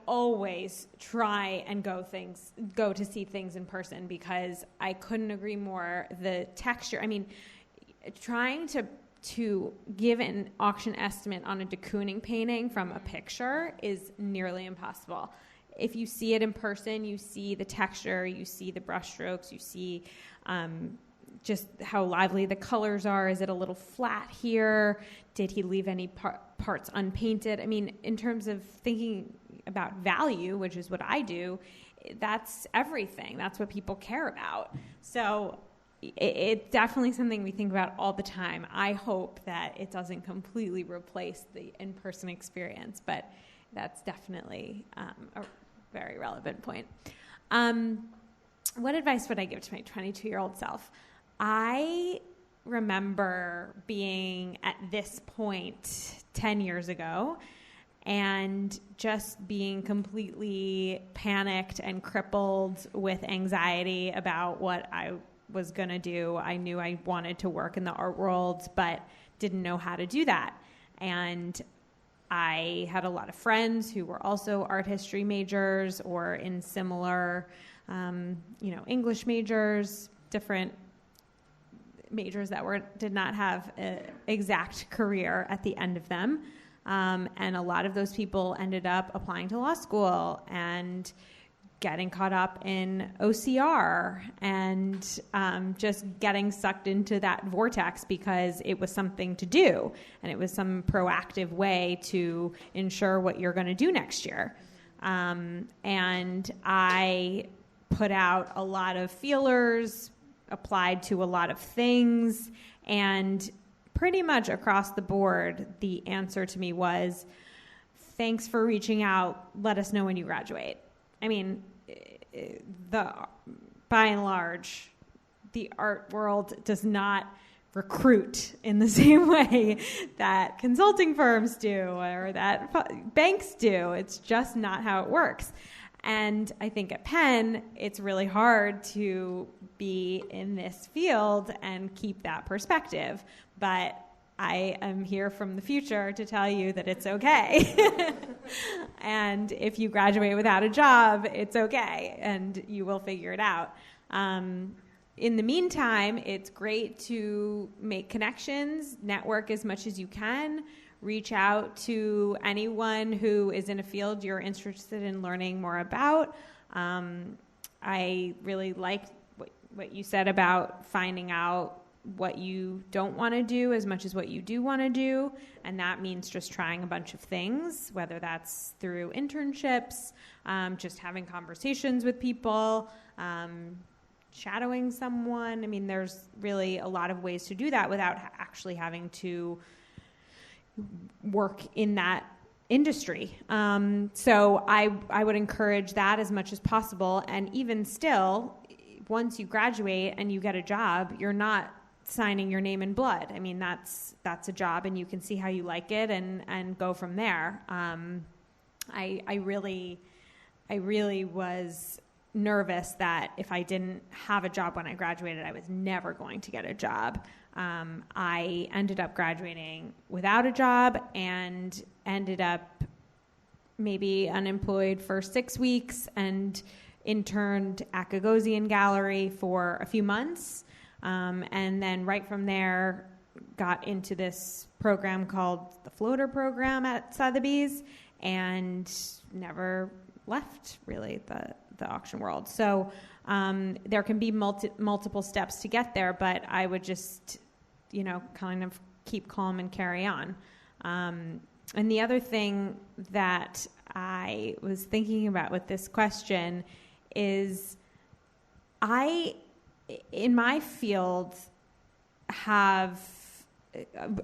always try and go to see things in person, because I couldn't agree more. The texture, trying to give an auction estimate on a de Kooning painting from a picture is nearly impossible. If you see it in person, you see the texture, you see the brush strokes, you see just how lively the colors are. Is it a little flat here? Did he leave any parts unpainted? In terms of thinking about value, which is what I do, that's everything. That's what people care about. So it's definitely something we think about all the time. I hope that it doesn't completely replace the in-person experience, but that's definitely a very relevant point. What advice would I give to my 22-year-old self? I remember being at this point 10 years ago and just being completely panicked and crippled with anxiety about what I was going to do. I knew I wanted to work in the art world, but didn't know how to do that. And I had a lot of friends who were also art history majors or in similar, English majors, different majors that did not have an exact career at the end of them. And a lot of those people ended up applying to law school and getting caught up in OCR and just getting sucked into that vortex because it was something to do and it was some proactive way to ensure what you're going to do next year. And I put out a lot of feelers, applied to a lot of things, and pretty much across the board, the answer to me was, thanks for reaching out, let us know when you graduate. By and large, the art world does not recruit in the same way that consulting firms do or that banks do. It's just not how it works. And I think at Penn, it's really hard to be in this field and keep that perspective. But I am here from the future to tell you that it's okay. And if you graduate without a job, it's okay, and you will figure it out. In the meantime, it's great to make connections, network as much as you can, reach out to anyone who is in a field you're interested in learning more about. I really liked what you said about finding out what you don't want to do as much as what you do want to do, and that means just trying a bunch of things, whether that's through internships, just having conversations with people, shadowing someone. I mean, there's really a lot of ways to do that without actually having to work in that industry. So I would encourage that as much as possible. And even still, once you graduate and you get a job, you're not signing your name in blood. I mean, that's a job, and you can see how you like it and go from there. I really was nervous that if I didn't have a job when I graduated, I was never going to get a job. I ended up graduating without a job and ended up maybe unemployed for 6 weeks and interned at Gagosian Gallery for a few months. And then right from there, got into this program called the Floater Program at Sotheby's and never left, really, the auction world. So there can be multiple steps to get there, but I would just, kind of keep calm and carry on. And the other thing that I was thinking about with this question is in my field, have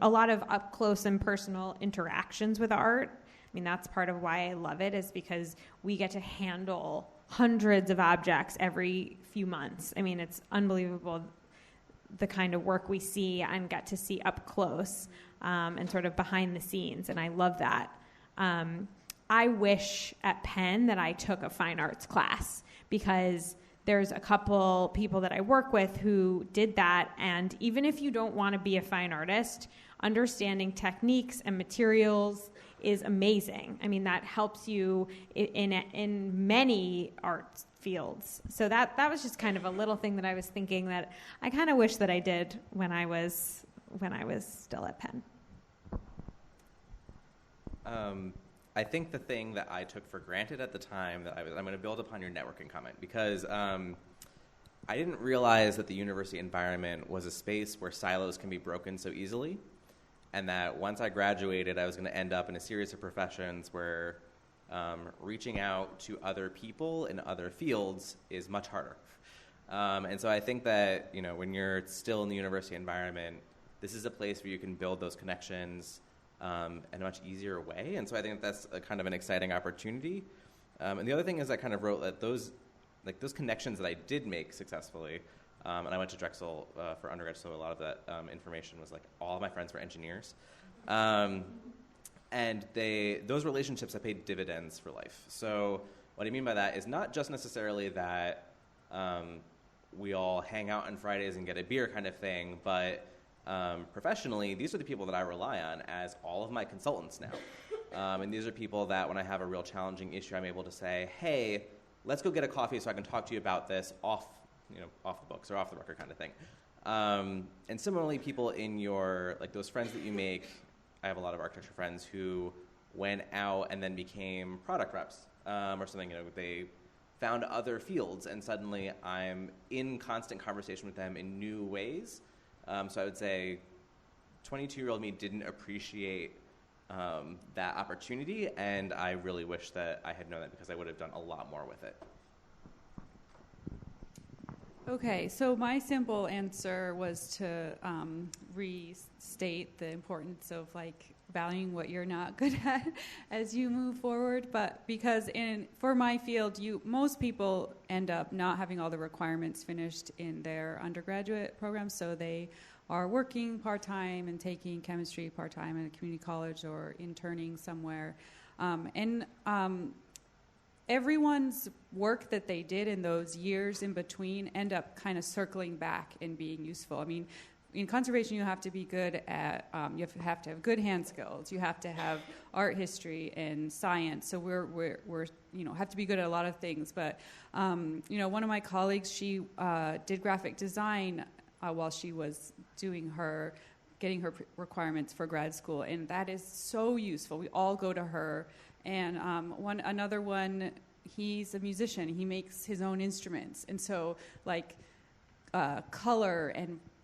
a lot of up close and personal interactions with art. I mean, that's part of why I love it, is because we get to handle hundreds of objects every few months. I mean, it's unbelievable the kind of work we see and get to see up close and sort of behind the scenes, and I love that. I wish at Penn that I took a fine arts class, because there's a couple people that I work with who did that, and even if you don't want to be a fine artist, understanding techniques and materials is amazing. I mean, that helps you in many art fields. So that was just kind of a little thing that I was thinking that I kind of wish that I did when I was still at Penn. I think the thing that I took for granted at the time I'm going to build upon your networking comment, because I didn't realize that the university environment was a space where silos can be broken so easily, and that once I graduated, I was going to end up in a series of professions where reaching out to other people in other fields is much harder. And so I think that, when you're still in the university environment, this is a place where you can build those connections in a much easier way. And so I think that's a kind of an exciting opportunity. And the other thing is I kind of wrote that those connections that I did make successfully, and I went to Drexel for undergrad, so a lot of that information was all of my friends were engineers. And those relationships have paid dividends for life. So what I mean by that is not just necessarily that we all hang out on Fridays and get a beer kind of thing, but professionally, these are the people that I rely on as all of my consultants now. And these are people that when I have a real challenging issue, I'm able to say, hey, let's go get a coffee so I can talk to you about this off the books or off the record kind of thing. And similarly, people in your, those friends that you make, I have a lot of architecture friends who went out and then became product reps or something. They found other fields, and suddenly I'm in constant conversation with them in new ways. So I would say 22-year-old me didn't appreciate that opportunity, and I really wish that I had known that, because I would have done a lot more with it. Okay, so my simple answer was to restate the importance of valuing what you're not good at as you move forward. But because for my field, most people end up not having all the requirements finished in their undergraduate program, so they are working part-time and taking chemistry part-time at a community college or interning somewhere. Everyone's work that they did in those years in between end up kind of circling back and being useful. I mean, in conservation, you have to be good at, you have to have good hand skills. You have to have art history and science. So we're have to be good at a lot of things. But, one of my colleagues, she did graphic design while she was getting her requirements for grad school, and that is so useful. We all go to her. And another one, he's a musician. He makes his own instruments, and so color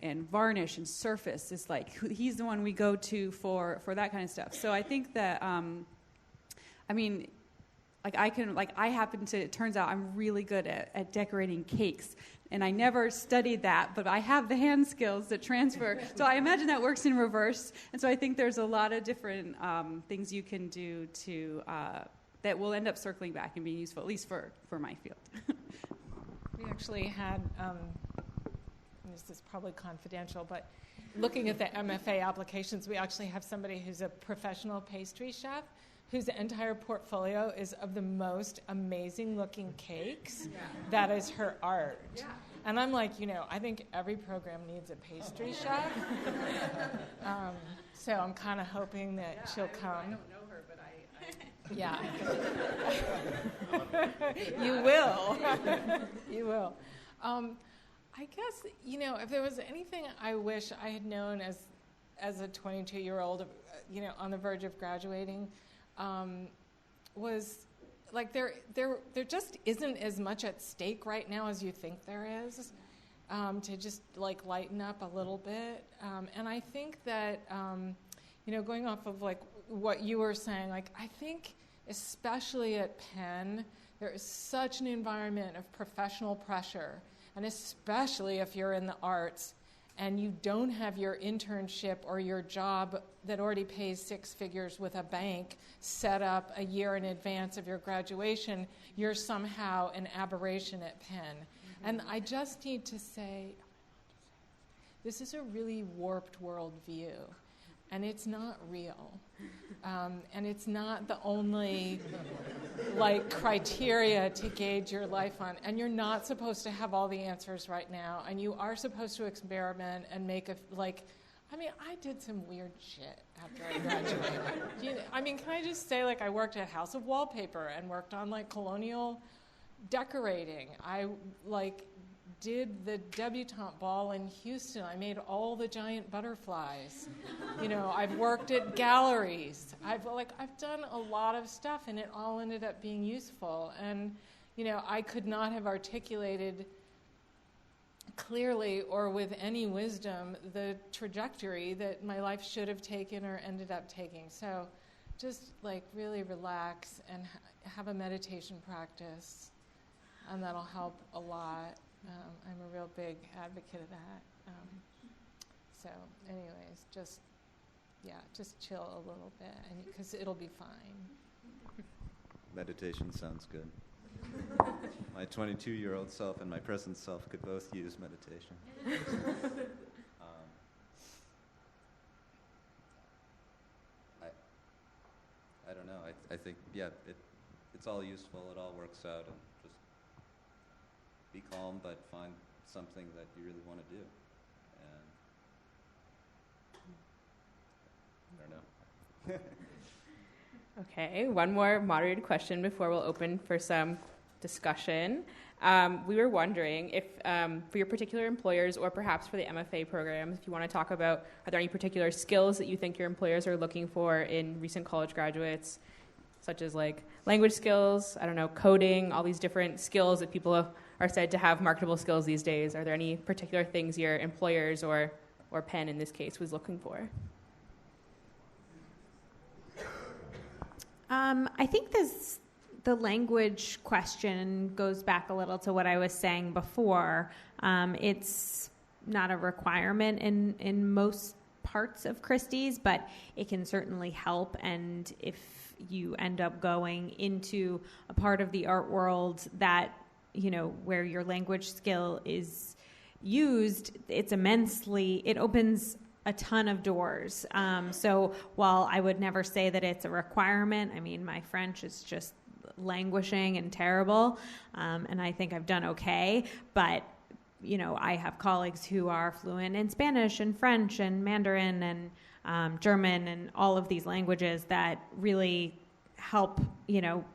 and varnish and surface is he's the one we go to for that kind of stuff. So I think that it turns out I'm really good at decorating cakes. And I never studied that, but I have the hand skills that transfer. So I imagine that works in reverse. And so I think there's a lot of different things you can do that will end up circling back and being useful, at least for my field. We actually had, this is probably confidential, but looking at the MFA applications, we actually have somebody who's a professional pastry chef whose entire portfolio is of the most amazing looking cakes. Yeah. That is her art. Yeah. And I'm like, I think every program needs a pastry chef. So I'm kind of hoping that she'll come. I don't know her, but I yeah. You will. You will. I guess, if there was anything I wish I had known as a 22-year-old, on the verge of graduating, was there just isn't as much at stake right now as you think there is, to just lighten up a little bit. And I think that, going off of what you were saying, I think especially at Penn, there is such an environment of professional pressure, and especially if you're in the arts and you don't have your internship or your job that already pays 6 figures with a bank set up a year in advance of your graduation, you're somehow an aberration at Penn. Mm-hmm. And I just need to say, this is a really warped worldview, and it's not real. And it's not the only criteria to gauge your life on. And you're not supposed to have all the answers right now. And you are supposed to experiment and make I did some weird shit after I graduated. Can I just say, I worked at House of Wallpaper and worked on colonial decorating. I did the debutante ball in Houston. I made all the giant butterflies. I've worked at galleries. I've done a lot of stuff, and it all ended up being useful. And I could not have articulated clearly or with any wisdom the trajectory that my life should have taken or ended up taking. So just really relax and have a meditation practice, and that'll help a lot. I'm a real big advocate of that. So anyways, just chill a little bit, and because it'll be fine. Meditation sounds good. My 22-year-old self and my present self could both use meditation. I don't know. I think, it's all useful. It all works out, and just be calm, but find something that you really want to do. And I don't know. Okay, one more moderated question before we'll open for some discussion. We were wondering if, for your particular employers or perhaps for the MFA program, if you want to talk about, are there any particular skills that you think your employers are looking for in recent college graduates, such as language skills, coding, all these different skills that people are said to have marketable skills these days. Are there any particular things your employers or Penn in this case was looking for? I think the language question goes back a little to what I was saying before. It's not a requirement in most parts of Christie's, but it can certainly help. And if you end up going into a part of the art world that, where your language skill is used, it opens a ton of doors. So while I would never say that it's a requirement, my French is just languishing and terrible, and I think I've done okay, but I have colleagues who are fluent in Spanish and French and Mandarin and German and all of these languages that really help,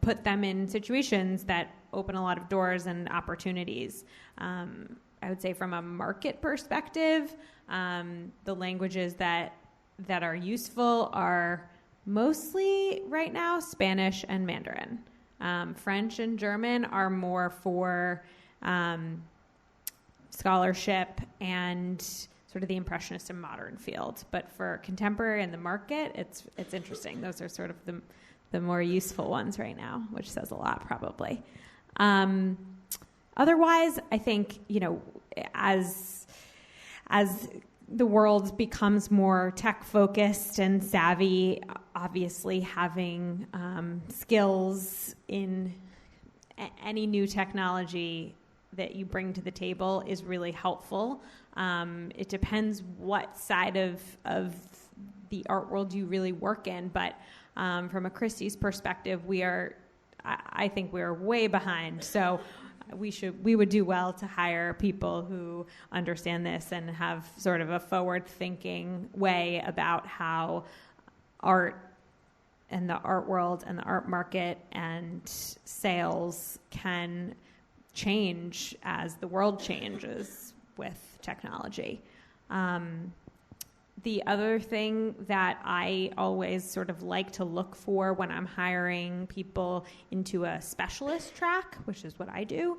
put them in situations that open a lot of doors and opportunities. I would say from a market perspective, the languages that are useful are mostly right now Spanish and Mandarin. French and German are more for scholarship and sort of the impressionist and modern field. But for contemporary and the market, it's interesting. Those are sort of the more useful ones right now, which says a lot probably. Otherwise, I think, as the world becomes more tech-focused and savvy, obviously having skills in any new technology that you bring to the table is really helpful. It depends what side of the art world you really work in, but from a Christie's perspective, I think we're way behind. So we would do well to hire people who understand this and have sort of a forward-thinking way about how art and the art world and the art market and sales can change as the world changes with technology. The other thing that I always sort of like to look for when I'm hiring people into a specialist track, which is what I do,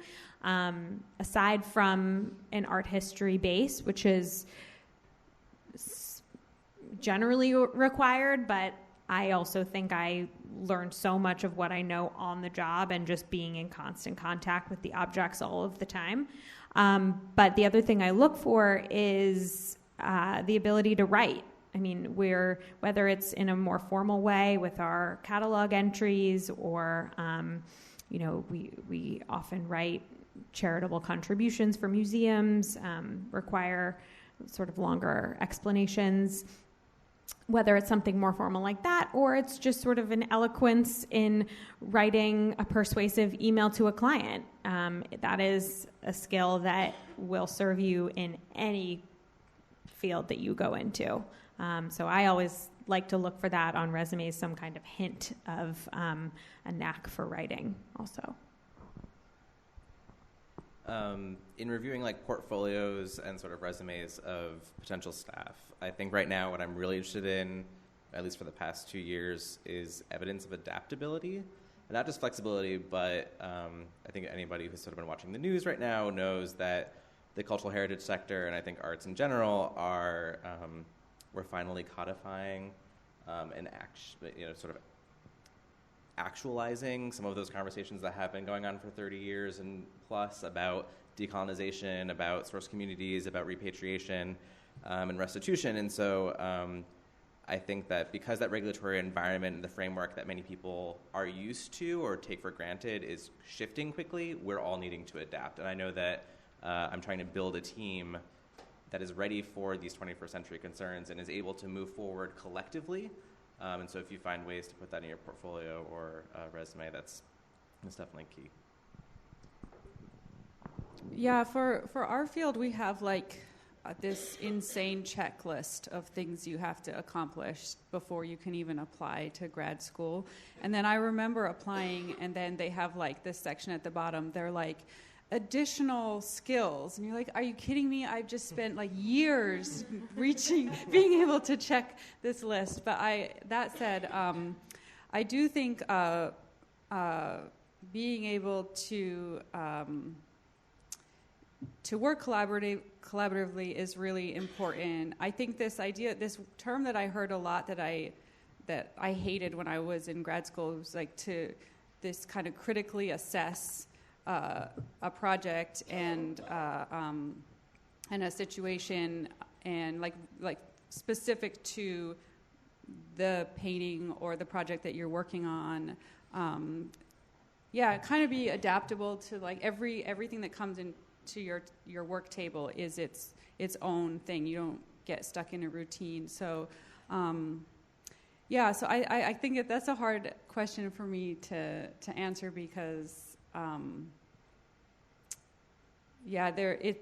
aside from an art history base, which is generally required, but I also think I learned so much of what I know on the job and just being in constant contact with the objects all of the time. But the other thing I look for is the ability to write. I mean, whether it's in a more formal way with our catalog entries or, we often write charitable contributions for museums, require sort of longer explanations, whether it's something more formal like that, or it's just sort of an eloquence in writing a persuasive email to a client. That is a skill that will serve you in any field that you go into. So I always like to look for that on resumes, some kind of hint of a knack for writing also. In reviewing portfolios and sort of resumes of potential staff, I think right now what I'm really interested in, at least for the past 2 years, is evidence of adaptability. And not just flexibility, but I think anybody who's sort of been watching the news right now knows that the cultural heritage sector, and I think arts in general, we're finally codifying and sort of actualizing some of those conversations that have been going on for 30 years and plus about decolonization, about source communities, about repatriation and restitution. And so I think that because that regulatory environment and the framework that many people are used to or take for granted is shifting quickly, we're all needing to adapt. And I know that I'm trying to build a team that is ready for these 21st century concerns and is able to move forward collectively. And so if you find ways to put that in your portfolio or resume, that's definitely key. Yeah, for our field, we have this insane checklist of things you have to accomplish before you can even apply to grad school. And then I remember applying, and then they have this section at the bottom. They're additional skills, and you're are you kidding me? I've just spent years being able to check this list. But that said, I do think being able to work collaboratively is really important. I think this term that I heard a lot that I hated when I was in grad school was to this kind of critically assess a project and a situation and like specific to the painting or the project that you're working on. Kind of be adaptable to everything that comes into your work table is its own thing. You don't get stuck in a routine. So so I think that's a hard question for me to answer because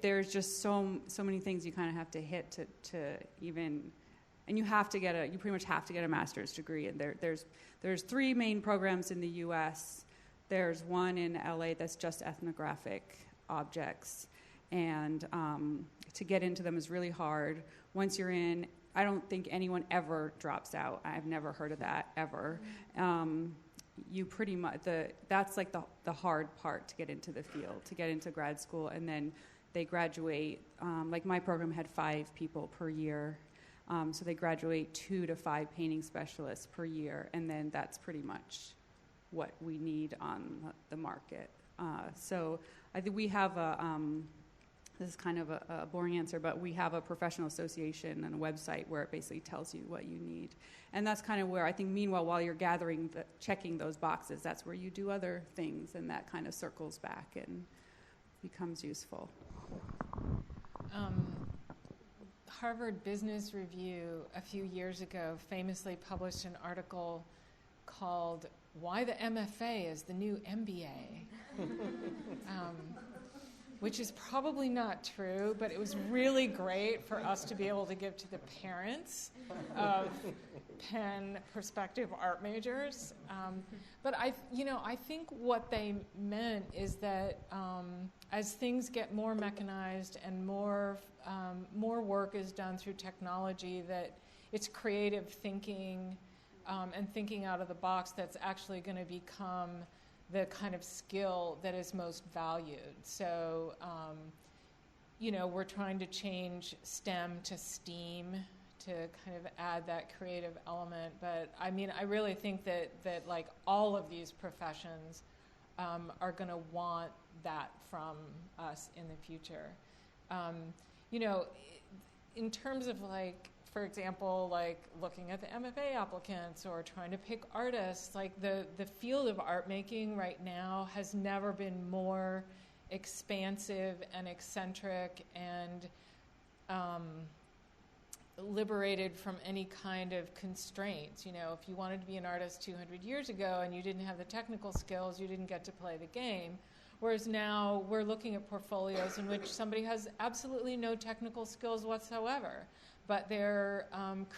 there's just so many things you kind of have to hit to even and you pretty much have to get a master's degree. And there's 3 main programs in the U.S. There's one in LA that's just ethnographic objects, and to get into them is really hard. Once you're in, I don't think anyone ever drops out. I've never heard of that ever. You pretty much that's like the hard part to get into the field, to get into grad school, and then they graduate. Like my program had 5 people per year, so they graduate 2 to 5 painting specialists per year, and then that's pretty much what we need on the market. So I think we have this is kind of a boring answer, but we have a professional association and a website where it basically tells you what you need. And that's kind of where I think, meanwhile, while you're checking those boxes, that's where you do other things, and that kind of circles back and becomes useful. Harvard Business Review a few years ago famously published an article called "Why the MFA is the New MBA," which is probably not true, but it was really great for us to be able to give to the parents of Penn prospective art majors. But I think what they meant is that as things get more mechanized and more work is done through technology, that it's creative thinking and thinking out of the box that's actually going to become the kind of skill that is most valued. So, we're trying to change STEM to STEAM to kind of add that creative element. But I mean, I really think that like all of these professions are going to want that from us in the future. In terms of like, for example, like looking at the MFA applicants or trying to pick artists, like the field of art making right now has never been more expansive and eccentric and liberated from any kind of constraints. If you wanted to be an artist 200 years ago and you didn't have the technical skills, you didn't get to play the game. Whereas now we're looking at portfolios in which somebody has absolutely no technical skills whatsoever, but they're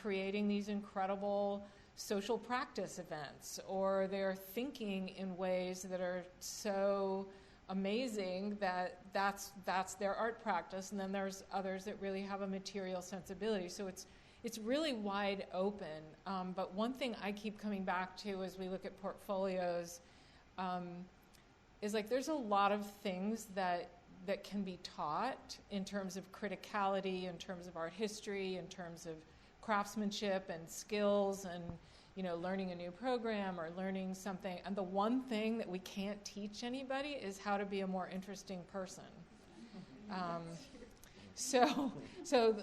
creating these incredible social practice events, or they're thinking in ways that are so amazing that that's their art practice. And then there's others that really have a material sensibility. So it's really wide open. But one thing I keep coming back to as we look at portfolios is like there's a lot of things that can be taught in terms of criticality, in terms of art history, in terms of craftsmanship and skills, and learning a new program or learning something. And the one thing that we can't teach anybody is how to be a more interesting person. So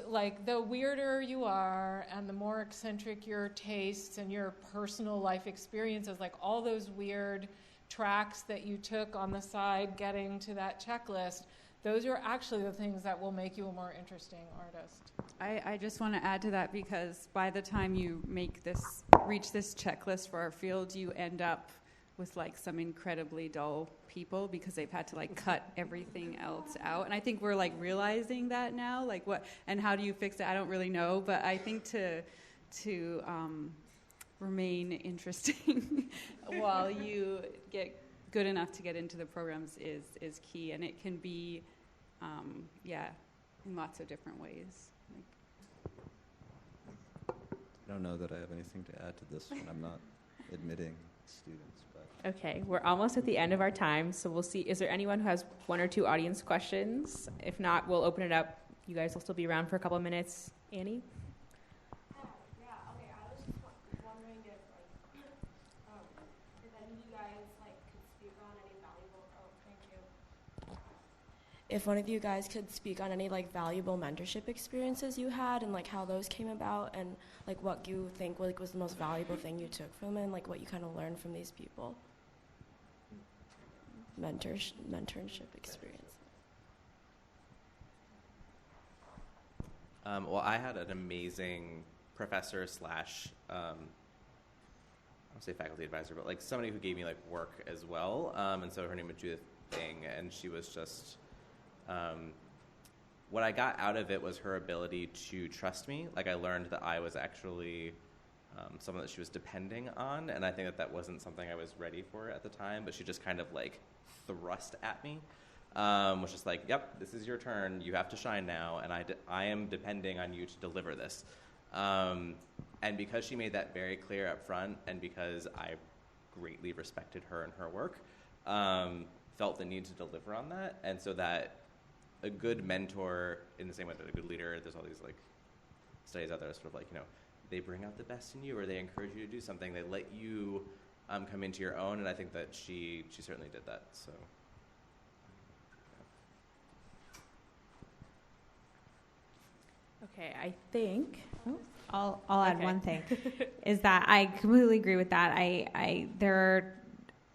like the weirder you are and the more eccentric your tastes and your personal life experiences, like all those weird tracks that you took on the side getting to that checklist, those are actually the things that will make you a more interesting artist. I just want to add to that, because by the time you reach this checklist for our field, you end up with like some incredibly dull people because they've had to like cut everything else out. And I think we're like realizing that now, like what and how do you fix it? I don't really know, but I think to remain interesting while you get good enough to get into the programs is key, and it can be in lots of different ways. I don't know that I have anything to add to this one. I'm not admitting students, but Okay, we're almost at the end of our time, so we'll see. Is there anyone who has 1 or 2 audience questions? If not, we'll open it up. You guys will still be around for a couple of minutes. Annie? If one of you guys could speak on any like valuable mentorship experiences you had and like how those came about, and like what you think was the most valuable thing you took from them, and like what you kind of learned from these people. Mentorship experience. Well, I had an amazing professor slash I don't say faculty advisor, but like somebody who gave me like work as well. And so her name was Judith Bing, and she was just what I got out of it was her ability to trust me. Like, I learned that I was actually someone that she was depending on, and I think that wasn't something I was ready for at the time, but she just kind of like thrust at me, was just like, yep, this is your turn, you have to shine now, and I am depending on you to deliver this. And because she made that very clear up front, and because I greatly respected her and her work, felt the need to deliver on that, and so that a good mentor, in the same way that a good leader, there's all these like studies out there sort of like, you know, they bring out the best in you, or they encourage you to do something, they let you come into your own, and I think that she certainly did that, so. Okay, I think. I'll add one thing, is that I completely agree with that. There are,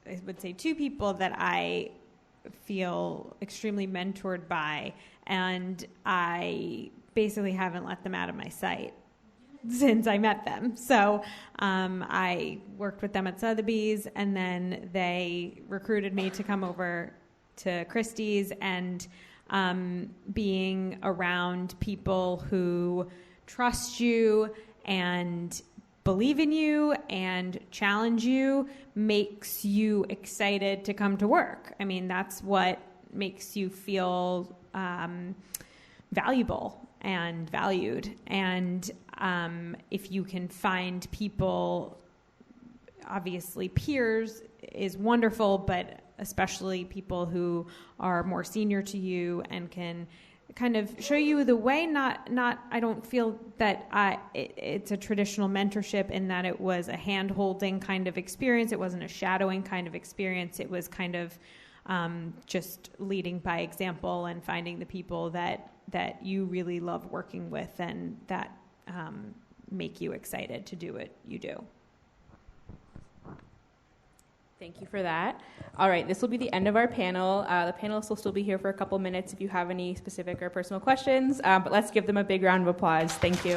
I would say, two people that I feel extremely mentored by, and I basically haven't let them out of my sight since I met them. So I worked with them at Sotheby's, and then they recruited me to come over to Christie's, and being around people who trust you and believe in you and challenge you makes you excited to come to work. I mean, that's what makes you feel valuable and valued. And if you can find people, obviously peers is wonderful, but especially people who are more senior to you and can kind of show you the way. Not I don't feel that it's a traditional mentorship in that it was a hand-holding kind of experience. It wasn't a shadowing kind of experience. It was kind of just leading by example and finding the people that you really love working with and that make you excited to do what you do. Thank you for that. All right, this will be the end of our panel. The panelists will still be here for a couple minutes if you have any specific or personal questions, but let's give them a big round of applause. Thank you.